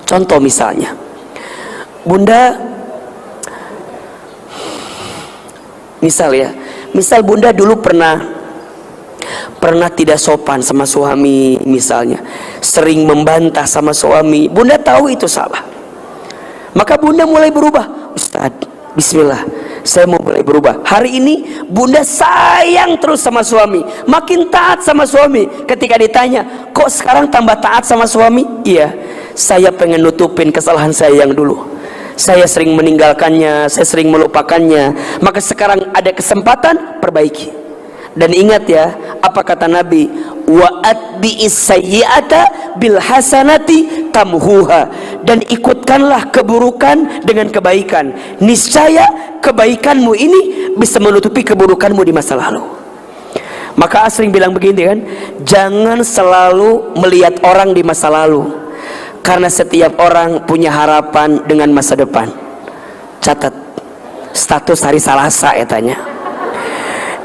Contoh misalnya, bunda misal bunda dulu pernah tidak sopan sama suami, misalnya sering membantah sama suami, bunda tahu itu salah, maka bunda mulai berubah. Ustadz, bismillah, saya mau mulai berubah. Hari ini bunda sayang terus sama suami, makin taat sama suami. Ketika ditanya, kok sekarang tambah taat sama suami? Iya, saya pengen nutupin kesalahan saya yang dulu. Saya sering meninggalkannya, saya sering melupakannya, maka sekarang ada kesempatan, perbaiki. Dan ingat ya, apa kata Nabi? Wa atbi'is sayyi'ata bil hasanati tamhuha. Dan ikutkanlah keburukan dengan kebaikan, niscaya kebaikanmu ini bisa menutupi keburukanmu di masa lalu. Maka sering bilang begini kan, jangan selalu melihat orang di masa lalu, karena setiap orang punya harapan dengan masa depan. Catat status hari Selasa ya tanya.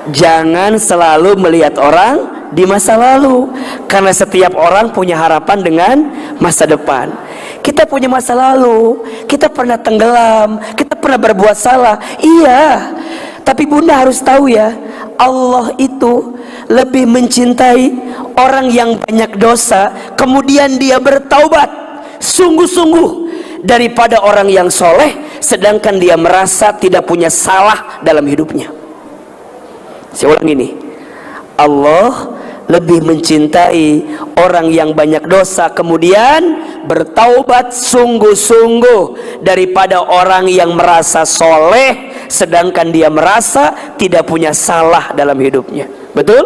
Jangan selalu melihat orang di masa lalu, karena setiap orang punya harapan dengan masa depan. Kita punya masa lalu, kita pernah tenggelam, kita pernah berbuat salah, iya. Tapi bunda harus tahu ya, Allah itu lebih mencintai orang yang banyak dosa kemudian dia bertaubat sungguh-sungguh daripada orang yang soleh sedangkan dia merasa tidak punya salah dalam hidupnya. Saya ulang ini, Allah lebih mencintai orang yang banyak dosa kemudian bertaubat sungguh-sungguh daripada orang yang merasa soleh sedangkan dia merasa tidak punya salah dalam hidupnya. Betul?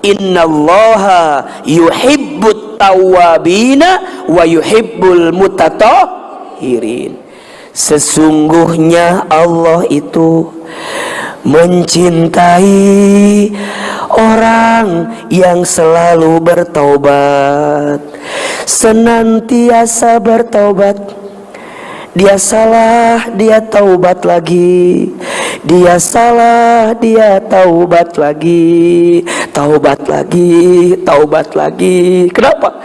Innallaha yuhibbut tawwabina wa yuhibbul mutatahhirin. Sesungguhnya Allah itu mencintai orang yang selalu bertaubat, senantiasa bertaubat. Dia salah, dia taubat lagi. Dia salah, dia taubat lagi. Taubat lagi, taubat lagi. Kenapa?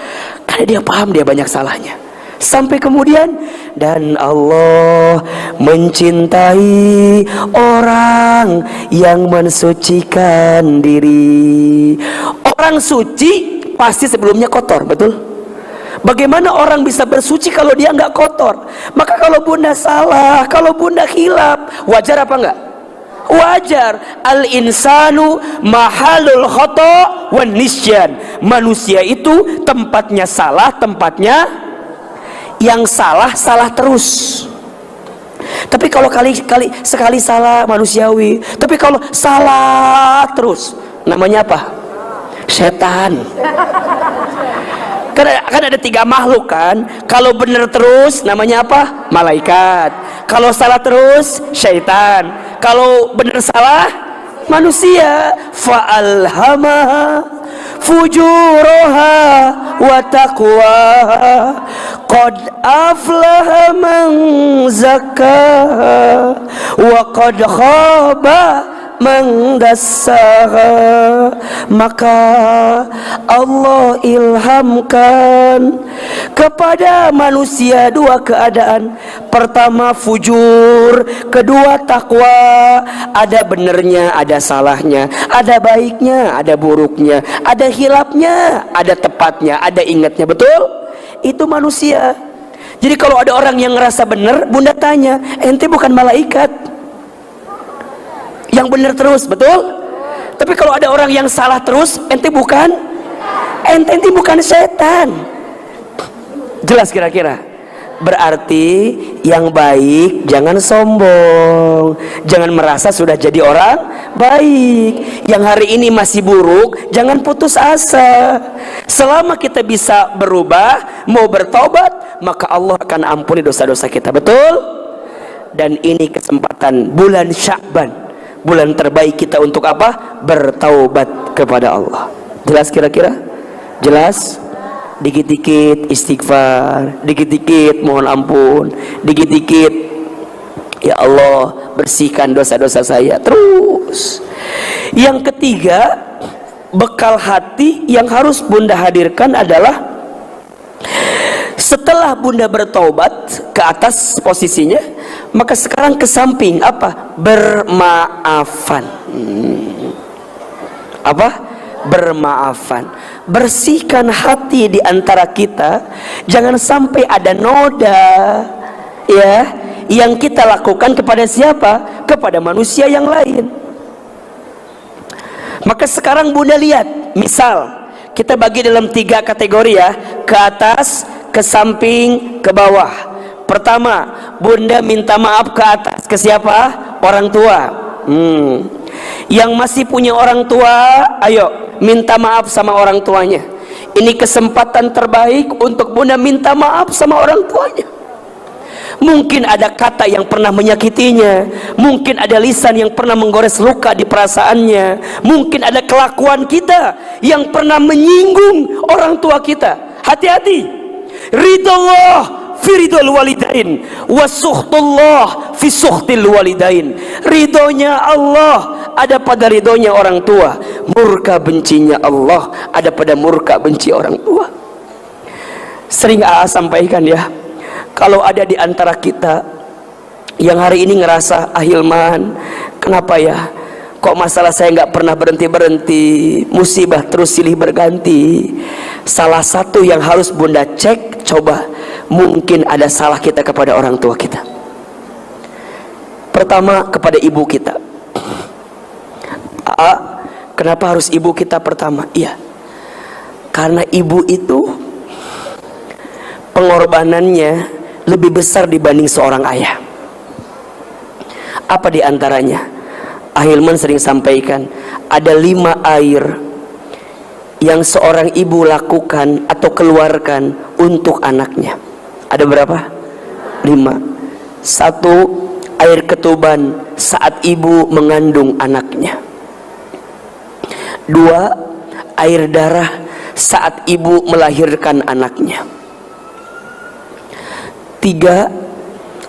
Karena dia paham dia banyak salahnya. Sampai kemudian, dan Allah mencintai orang yang mensucikan diri. Orang suci pasti sebelumnya kotor, betul? Bagaimana orang bisa bersuci kalau dia nggak kotor? Maka kalau bunda salah, kalau bunda khilaf, wajar apa enggak? Wajar. Al insanu mahalul khata wan nisyan. Manusia itu tempatnya salah, tempatnya yang salah terus. Tapi kalau sekali salah manusiawi. Tapi kalau salah terus, namanya apa? Setan. Kan ada 3 makhluk kan. Kalau benar terus namanya apa? Malaikat. Kalau salah terus syaitan. Kalau benar salah manusia. Fa'alhamaha fujuraha wa taqwaha qad aflaha man zakkaha wa qad khaba man dassaha. Maka Allah ilhamkan kepada manusia 2 keadaan. Pertama fujur, kedua takwa. Ada benernya, ada salahnya, ada baiknya, ada buruknya, ada hilapnya, ada tepatnya, ada ingatnya. Betul? Itu manusia. Jadi kalau ada orang yang ngerasa bener, Bunda tanya, ente bukan malaikat yang benar terus, betul? Tapi kalau ada orang yang salah terus, ente bukan setan. Jelas kira-kira? Berarti yang baik jangan sombong, jangan merasa sudah jadi orang baik. Yang hari ini masih buruk, jangan putus asa. Selama kita bisa berubah, mau bertobat, maka Allah akan ampuni dosa-dosa kita, betul? Dan ini kesempatan bulan Sya'ban, bulan terbaik kita untuk apa? Bertaubat kepada Allah. Jelas kira-kira? Jelas? Dikit-dikit istighfar, dikit-dikit mohon ampun, dikit-dikit ya Allah bersihkan dosa-dosa saya terus. Yang ketiga, bekal hati yang harus Bunda hadirkan adalah setelah Bunda bertaubat ke atas posisinya, maka sekarang ke samping apa? Bermaafan. Apa? Bermaafan. Bersihkan hati di antara kita, jangan sampai ada noda ya yang kita lakukan kepada siapa? Kepada manusia yang lain. Maka sekarang Bunda lihat, misal kita bagi dalam 3 kategori ya, ke atas, ke samping, ke bawah. Pertama, Bunda minta maaf ke atas, ke siapa? Orang tua. Yang masih punya orang tua, ayo minta maaf sama orang tuanya. Ini kesempatan terbaik untuk Bunda minta maaf sama orang tuanya. Mungkin ada kata yang pernah menyakitinya, mungkin ada lisan yang pernah menggores luka di perasaannya, mungkin ada kelakuan kita yang pernah menyinggung orang tua kita. Hati-hati. Ridallah fi ridul walidain wa sukhtullah fi sukhtil walidain. Ridhonya Allah ada pada ridhonya orang tua, murka bencinya Allah ada pada murka benci orang tua. Sering sampaikan ya, kalau ada di antara kita yang hari ini ngerasa Hilman, kenapa ya kok masalah saya nggak pernah berhenti-berhenti, musibah terus silih berganti. Salah satu yang harus Bunda cek, coba mungkin ada salah kita kepada orang tua kita. Pertama, kepada ibu kita. Kenapa harus ibu kita pertama? Iya, karena ibu itu pengorbanannya lebih besar dibanding seorang ayah. Apa diantaranya? Hilman sering sampaikan, ada 5 air yang seorang ibu lakukan atau keluarkan untuk anaknya. Ada berapa? 5. 1, air ketuban saat ibu mengandung anaknya. 2, air darah saat ibu melahirkan anaknya. 3,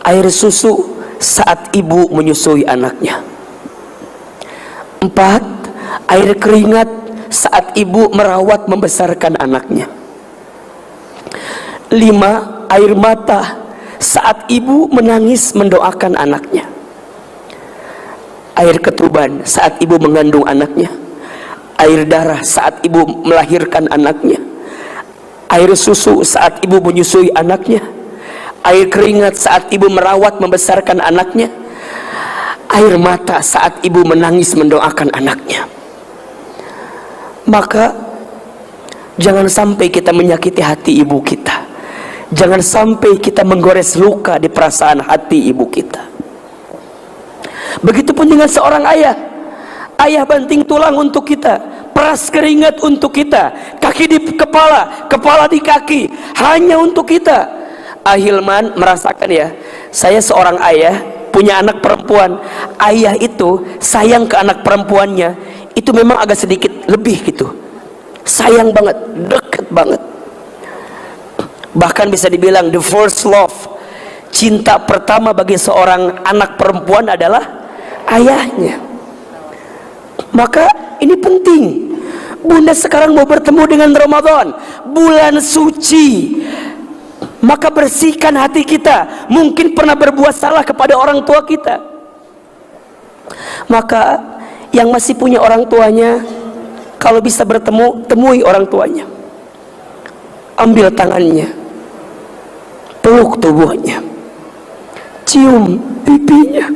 air susu saat ibu menyusui anaknya. 4, air keringat saat ibu merawat membesarkan anaknya. 5, air mata saat ibu menangis mendoakan anaknya. Air ketuban saat ibu mengandung anaknya. Air darah saat ibu melahirkan anaknya. Air susu saat ibu menyusui anaknya. Air keringat saat ibu merawat membesarkan anaknya. Air mata saat ibu menangis mendoakan anaknya. Maka jangan sampai kita menyakiti hati ibu kita, jangan sampai kita menggores luka di perasaan hati ibu kita. Begitupun dengan seorang ayah. Ayah banting tulang untuk kita, peras keringat untuk kita, kaki di kepala, kepala di kaki, hanya untuk kita. Ahilman merasakan ya, saya seorang ayah, punya anak perempuan. Ayah itu sayang ke anak perempuannya, itu memang agak sedikit lebih gitu. Sayang banget, deket banget. Bahkan bisa dibilang the first love, cinta pertama bagi seorang anak perempuan adalah ayahnya. Maka ini penting. Bunda sekarang mau bertemu dengan Ramadan, bulan suci. Maka bersihkan hati kita. Mungkin pernah berbuat salah kepada orang tua kita. Maka yang masih punya orang tuanya, kalau bisa bertemu, temui orang tuanya. Ambil tangannya, peluk tubuhnya, cium pipinya.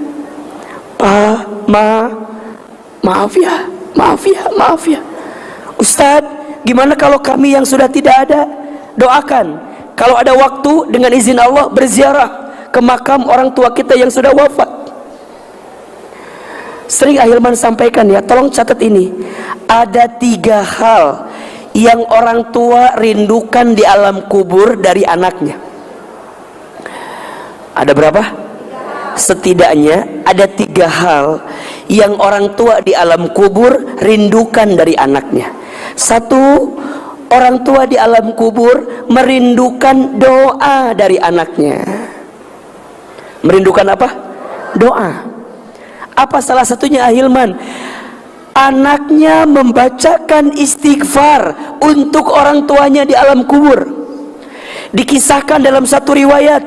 Maaf ya Ustadz, gimana kalau kami yang sudah tidak ada? Doakan, kalau ada waktu dengan izin Allah berziarah ke makam orang tua kita yang sudah wafat. Sering Ahilman sampaikan ya, tolong catat ini. Ada 3 hal yang orang tua rindukan di alam kubur dari anaknya. Ada berapa? Setidaknya ada 3 hal yang orang tua di alam kubur rindukan dari anaknya. 1, orang tua di alam kubur merindukan doa dari anaknya. Merindukan apa? Doa. Apa salah satunya Ahilman? Anaknya membacakan istighfar untuk orang tuanya di alam kubur. Dikisahkan dalam satu riwayat,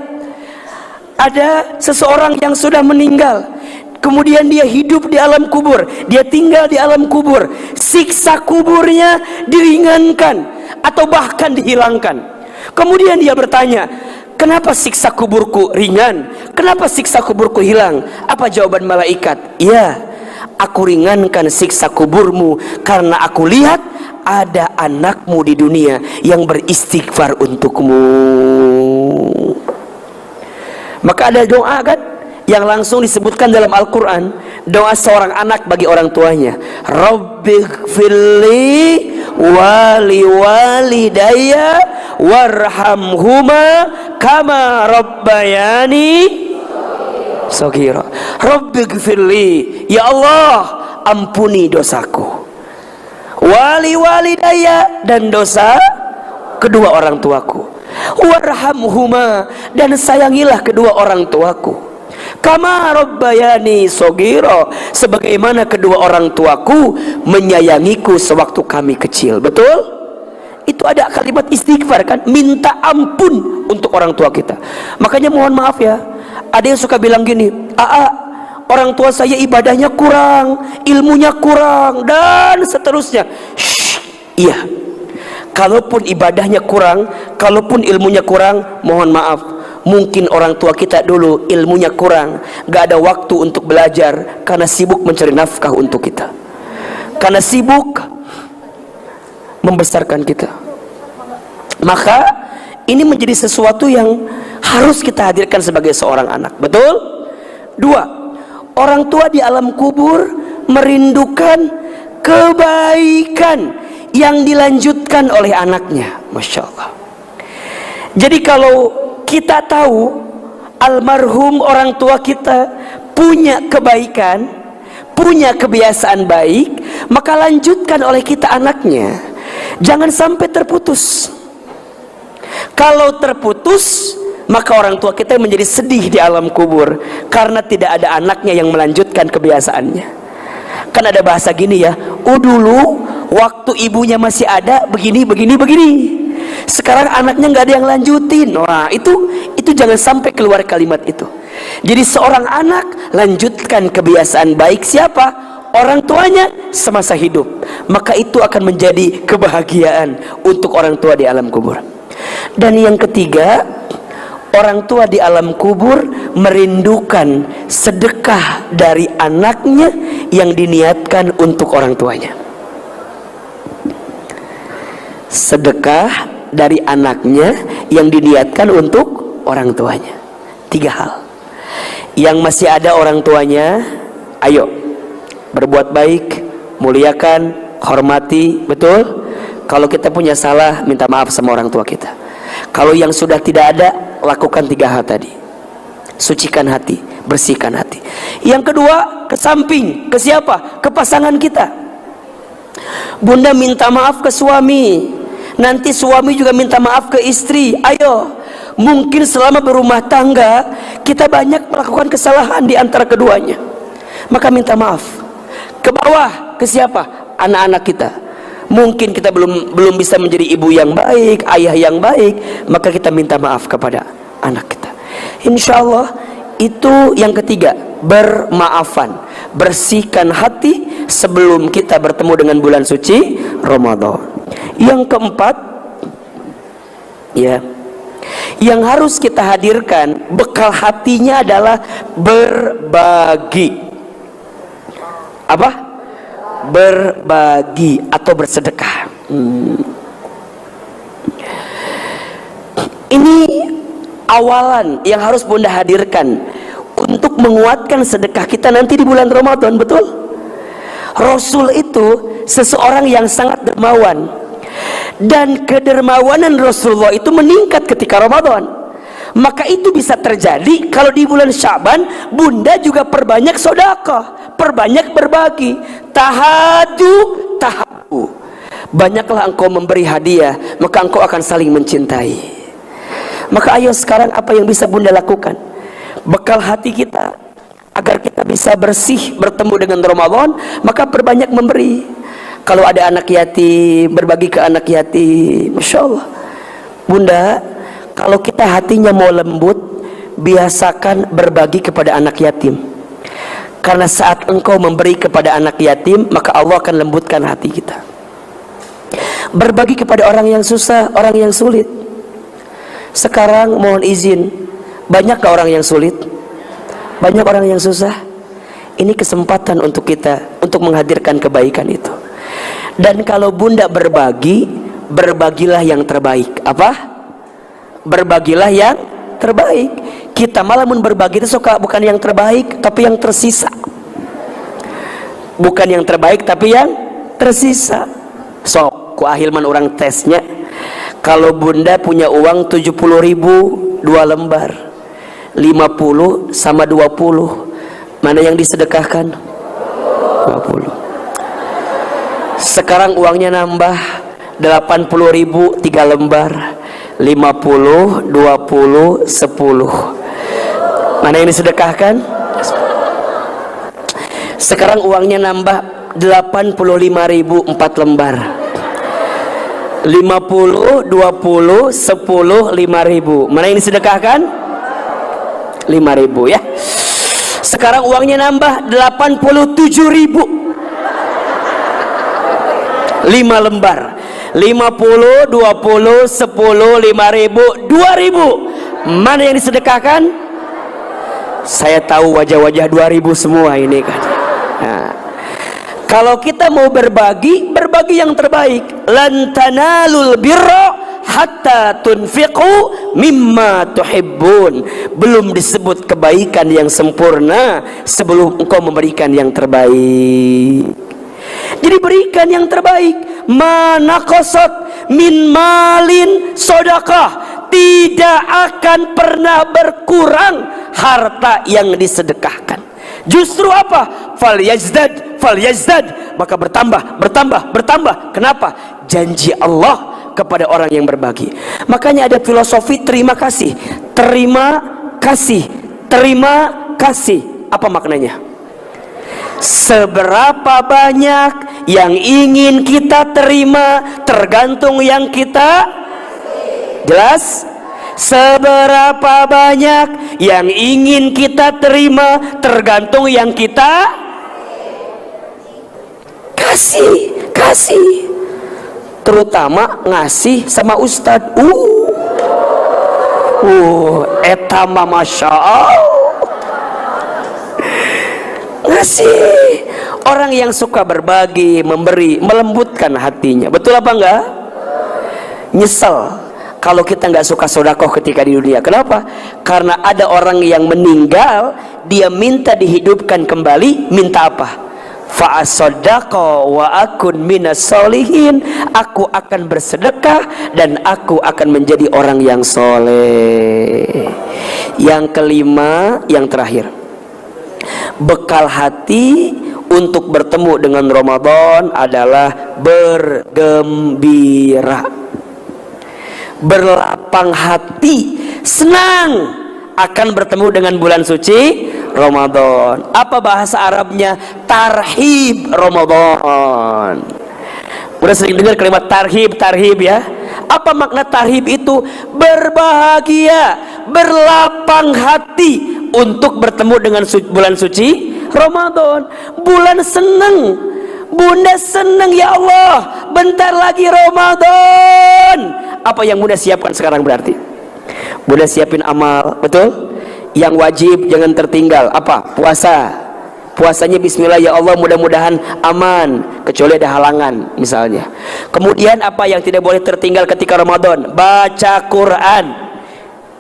ada seseorang yang sudah meninggal, kemudian dia hidup di alam kubur, dia tinggal di alam kubur, siksa kuburnya diringankan atau bahkan dihilangkan. Kemudian dia bertanya, kenapa siksa kuburku ringan? Kenapa siksa kuburku hilang? Apa jawaban malaikat? Ya, aku ringankan siksa kuburmu karena aku lihat ada anakmu di dunia yang beristighfar untukmu. Maka ada doa kan yang langsung disebutkan dalam Al-Quran, doa seorang anak bagi orang tuanya. Rabbighfirli wali walidayya warhamhuma kama rabbayani shaghira. Rabbighfirli, ya Allah ampuni dosaku, wali walidayya, dan dosa kedua orang tuaku, warhamhuma, dan sayangilah kedua orang tuaku, kama rabbayani shaghira, sebagaimana kedua orang tuaku menyayangiku sewaktu kami kecil. Betul? Itu ada kalimat istighfar kan, minta ampun untuk orang tua kita. Makanya mohon maaf ya, ada yang suka bilang gini, orang tua saya ibadahnya kurang, ilmunya kurang, dan seterusnya. Iya, kalaupun ibadahnya kurang, kalaupun ilmunya kurang, mohon maaf, mungkin orang tua kita dulu ilmunya kurang, gak ada waktu untuk belajar karena sibuk mencari nafkah untuk kita, karena sibuk membesarkan kita. Maka ini menjadi sesuatu yang harus kita hadirkan sebagai seorang anak. Betul? 2, orang tua di alam kubur merindukan kebaikan yang dilanjutkan oleh anaknya. Masya Allah. Jadi kalau kita tahu almarhum orang tua kita punya kebaikan, punya kebiasaan baik, maka lanjutkan oleh kita anaknya. Jangan sampai terputus. Kalau terputus, maka orang tua kita menjadi sedih di alam kubur karena tidak ada anaknya yang melanjutkan kebiasaannya. Kan ada bahasa gini ya, dulu waktu ibunya masih ada begini. Sekarang anaknya nggak ada yang lanjutin. Wah, itu jangan sampai keluar kalimat itu. Jadi seorang anak lanjutkan kebiasaan baik siapa? Orang tuanya semasa hidup. Maka itu akan menjadi kebahagiaan untuk orang tua di alam kubur. Dan yang ketiga, orang tua di alam kubur merindukan sedekah dari anaknya yang diniatkan untuk orang tuanya. Sedekah dari anaknya yang diniatkan untuk orang tuanya. 3 hal. Yang masih ada orang tuanya, Ayo berbuat baik, muliakan, hormati, betul? Kalau kita punya salah, minta maaf sama orang tua kita. Kalau yang sudah tidak ada, lakukan 3 hal tadi. Sucikan hati, bersihkan hati. Yang kedua, ke samping, ke siapa? Ke pasangan kita. Bunda minta maaf ke suami, nanti suami juga minta maaf ke istri. Ayo, mungkin selama berumah tangga kita banyak melakukan kesalahan di antara keduanya, maka minta maaf. Ke bawah, ke siapa? Anak-anak kita. Mungkin kita belum bisa menjadi ibu yang baik, ayah yang baik, maka kita minta maaf kepada anak kita. Insya Allah itu yang ketiga, bermaafan, bersihkan hati sebelum kita bertemu dengan bulan suci Ramadan. Yang keempat, ya, yang harus kita hadirkan bekal hatinya adalah berbagi. Apa? Berbagi atau bersedekah. Ini awalan yang harus Bunda hadirkan untuk menguatkan sedekah kita nanti di bulan Ramadan, betul? Rasul itu seseorang yang sangat dermawan, dan kedermawanan Rasulullah itu meningkat ketika Ramadan. Maka itu bisa terjadi kalau di bulan Syaban Bunda juga perbanyak sedekah, perbanyak berbagi. Tahadu, banyaklah engkau memberi hadiah, maka engkau akan saling mencintai. Maka ayo sekarang apa yang bisa Bunda lakukan? Bekal hati kita agar kita bisa bersih bertemu dengan Ramadan, maka perbanyak memberi. Kalau ada anak yatim, berbagi ke anak yatim. Masya Allah. Bunda, kalau kita hatinya mau lembut, biasakan berbagi kepada anak yatim. Karena saat engkau memberi kepada anak yatim, maka Allah akan lembutkan hati kita. Berbagi kepada orang yang susah, orang yang sulit. Sekarang mohon izin, banyakkah orang yang sulit? Banyak orang yang susah. Ini kesempatan untuk kita untuk menghadirkan kebaikan itu. Dan kalau Bunda berbagi, berbagilah yang terbaik. Apa? Berbagilah yang terbaik. Kita malah berbagi itu suka bukan yang terbaik tapi yang tersisa. Bukan yang terbaik tapi yang tersisa. Sok ku ahilman orang tesnya. Kalau Bunda punya uang 70.000, 2 lembar, 50 sama 20, mana yang disedekahkan? 20. Sekarang uangnya nambah 80.000, 3 lembar, 50, 20, 10. Mana yang disedekahkan? Sekarang uangnya nambah 85.000, 4 lembar, 50, 20, 10, 5.000. Mana yang disedekahkan? 5.000 ya. Sekarang uangnya nambah 87.000, 5 lembar, 50, 20, 10, 5.000, 2.000. Mana yang disedekahkan? Saya tahu wajah-wajah 2.000 semua ini kan. Nah, kalau kita mau berbagi, berbagi yang terbaik. Lan tanalul birra hatta tunfiqu mimma tuhibbun. Belum disebut kebaikan yang sempurna sebelum engkau memberikan yang terbaik. Jadi berikan yang terbaik. Mana qasat min malin sedekah, tidak akan pernah berkurang harta yang disedekahkan. Justru apa? Falyazdad, maka bertambah. Kenapa? Janji Allah kepada orang yang berbagi. Makanya ada filosofi terima kasih. Apa maknanya? Seberapa banyak yang ingin kita terima tergantung yang kita. Jelas? Seberapa banyak yang ingin kita terima tergantung yang kita kasih. Terutama ngasih sama ustadz. Etama masya Allah. Ngasih. Orang yang suka berbagi, memberi, melembutkan hatinya. Betul apa enggak? Nyesel kalau kita nggak suka sodakoh ketika di dunia. Kenapa? Karena ada orang yang meninggal, dia minta dihidupkan kembali. Minta apa? Fa'asodaqa wa akun minas solihin. Aku akan bersedekah dan aku akan menjadi orang yang soleh. Yang kelima, yang terakhir, bekal hati untuk bertemu dengan Ramadan adalah bergembira, berlapang hati, senang akan bertemu dengan bulan suci Ramadan. Apa bahasa Arabnya? Tarhib Ramadan. Udah sering dengar kalimat tarhib ya? Apa makna tarhib itu? Berbahagia, berlapang hati untuk bertemu dengan bulan suci Ramadan. Bulan seneng, Bunda seneng, ya Allah, bentar lagi Ramadan. Apa yang Bunda siapkan sekarang berarti? Bunda siapin amal, betul? Yang wajib jangan tertinggal. Apa? Puasa. Puasanya bismillah, ya Allah, mudah-mudahan aman, kecuali ada halangan misalnya. Kemudian apa yang tidak boleh tertinggal ketika Ramadan? Baca Quran.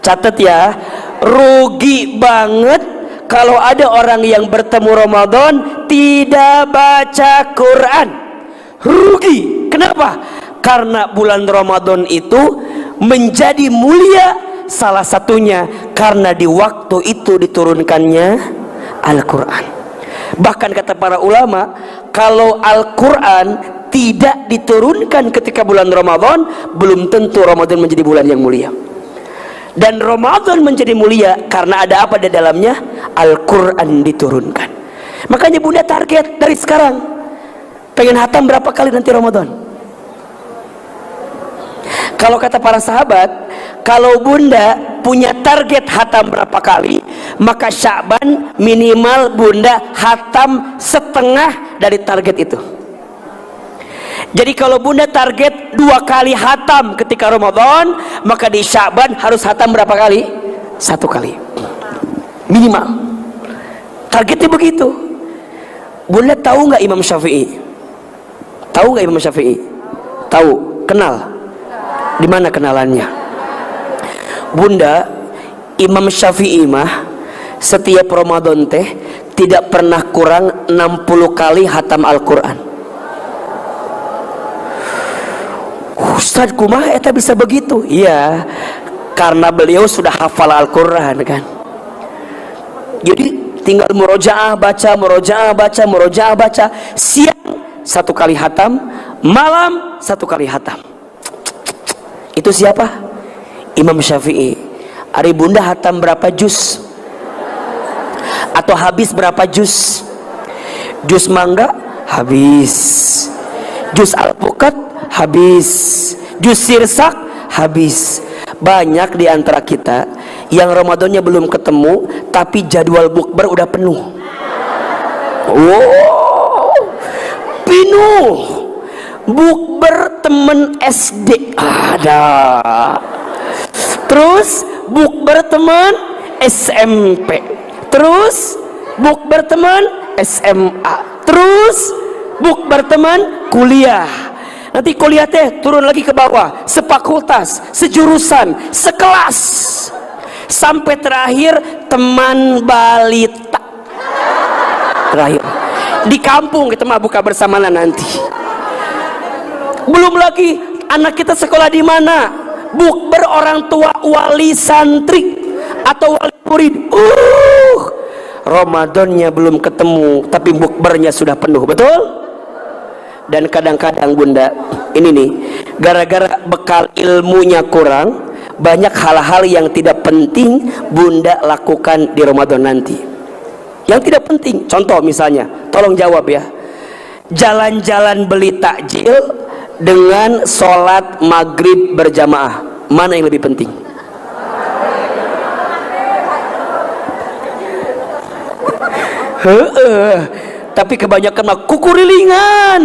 Catat ya, rugi banget kalau ada orang yang bertemu Ramadan tidak baca Quran. Rugi. Kenapa? Karena bulan Ramadan itu menjadi mulia, salah satunya karena di waktu itu diturunkannya Al-Quran. Bahkan kata para ulama, kalau Al-Quran tidak diturunkan ketika bulan Ramadan, belum tentu Ramadan menjadi bulan yang mulia. Dan Ramadan menjadi mulia karena ada apa di dalamnya? Al-Quran diturunkan. Makanya Bunda target dari sekarang, pengen hatam berapa kali nanti Ramadan? Kalau kata para sahabat, kalau Bunda punya target hatam berapa kali, maka Sya'ban minimal Bunda hatam setengah dari target itu. Jadi kalau Bunda target 2 kali hatam ketika Ramadan, maka di Sya'ban harus hatam berapa kali? 1 kali minimal. Targetnya begitu. Bunda tahu nggak Imam Syafi'i? Tahu nggak Imam Syafi'i? Tahu, kenal. Di mana kenalannya? Bunda, Imam Syafi'i mah setiap Ramadan teh tidak pernah kurang 60 kali hatam Al-Quran. Ustaz, kumaha eta bisa begitu? Iya, karena beliau sudah hafal Al-Quran kan. Jadi tinggal murojaah baca, murojaah baca, murojaah baca. Siang 1 kali hatam, malam 1 kali hatam. Itu siapa? Imam Syafi'i. Ari Bunda hatam berapa juz? Atau habis berapa juz? Juz mangga habis, juz alpukat habis, juz sirsak habis. Banyak di antara kita yang Ramadannya belum ketemu, tapi jadwal bukber udah penuh. Wow, penuh. Bukber temen SD ada, terus bukber temen SMP, terus bukber temen SMA, terus bukber temen kuliah. Nanti kuliah teh turun lagi ke bawah, sefakultas, sejurusan, sekelas, sampai terakhir teman balita. Terakhir di kampung kita mah buka bersama nanti. Belum lagi anak kita sekolah di mana? Bukber orang tua wali santri atau wali murid. Ramadannya belum ketemu, tapi bukbernya sudah penuh, betul? Dan kadang-kadang Bunda, ini nih, gara-gara bekal ilmunya kurang, banyak hal-hal yang tidak penting Bunda lakukan di Ramadan nanti. Yang tidak penting, contoh misalnya, tolong jawab ya. Jalan-jalan beli takjil dengan sholat maghrib berjamaah, mana yang lebih penting? Tapi kebanyakan mah kukurilingan,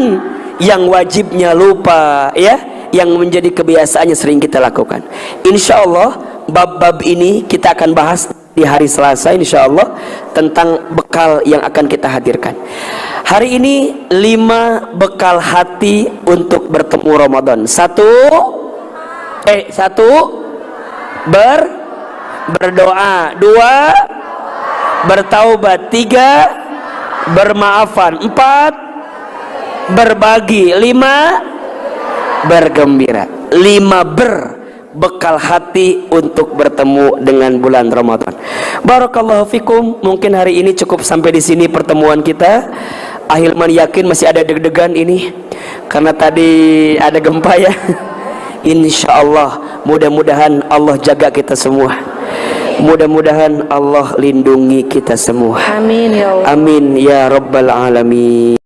yang wajibnya lupa ya, yang menjadi kebiasaannya sering kita lakukan. Insya Allah bab-bab ini kita akan bahas di hari Selasa insya Allah, tentang bekal yang akan kita hadirkan. Hari ini 5 bekal hati untuk bertemu Ramadan. 1, 1 berdoa, 2 bertaubat, 3 bermaafan, 4 berbagi, 5 bergembira. 5 bekal hati untuk bertemu dengan bulan Ramadan. Barakallahu fikum. Mungkin hari ini cukup sampai di sini pertemuan kita. Ahilman yakin masih ada deg-degan ini karena tadi ada gempa ya. Insya Allah, mudah-mudahan Allah jaga kita semua. Mudah-mudahan Allah lindungi kita semua. Amin ya Allah. Amin ya Rabbal Alamin.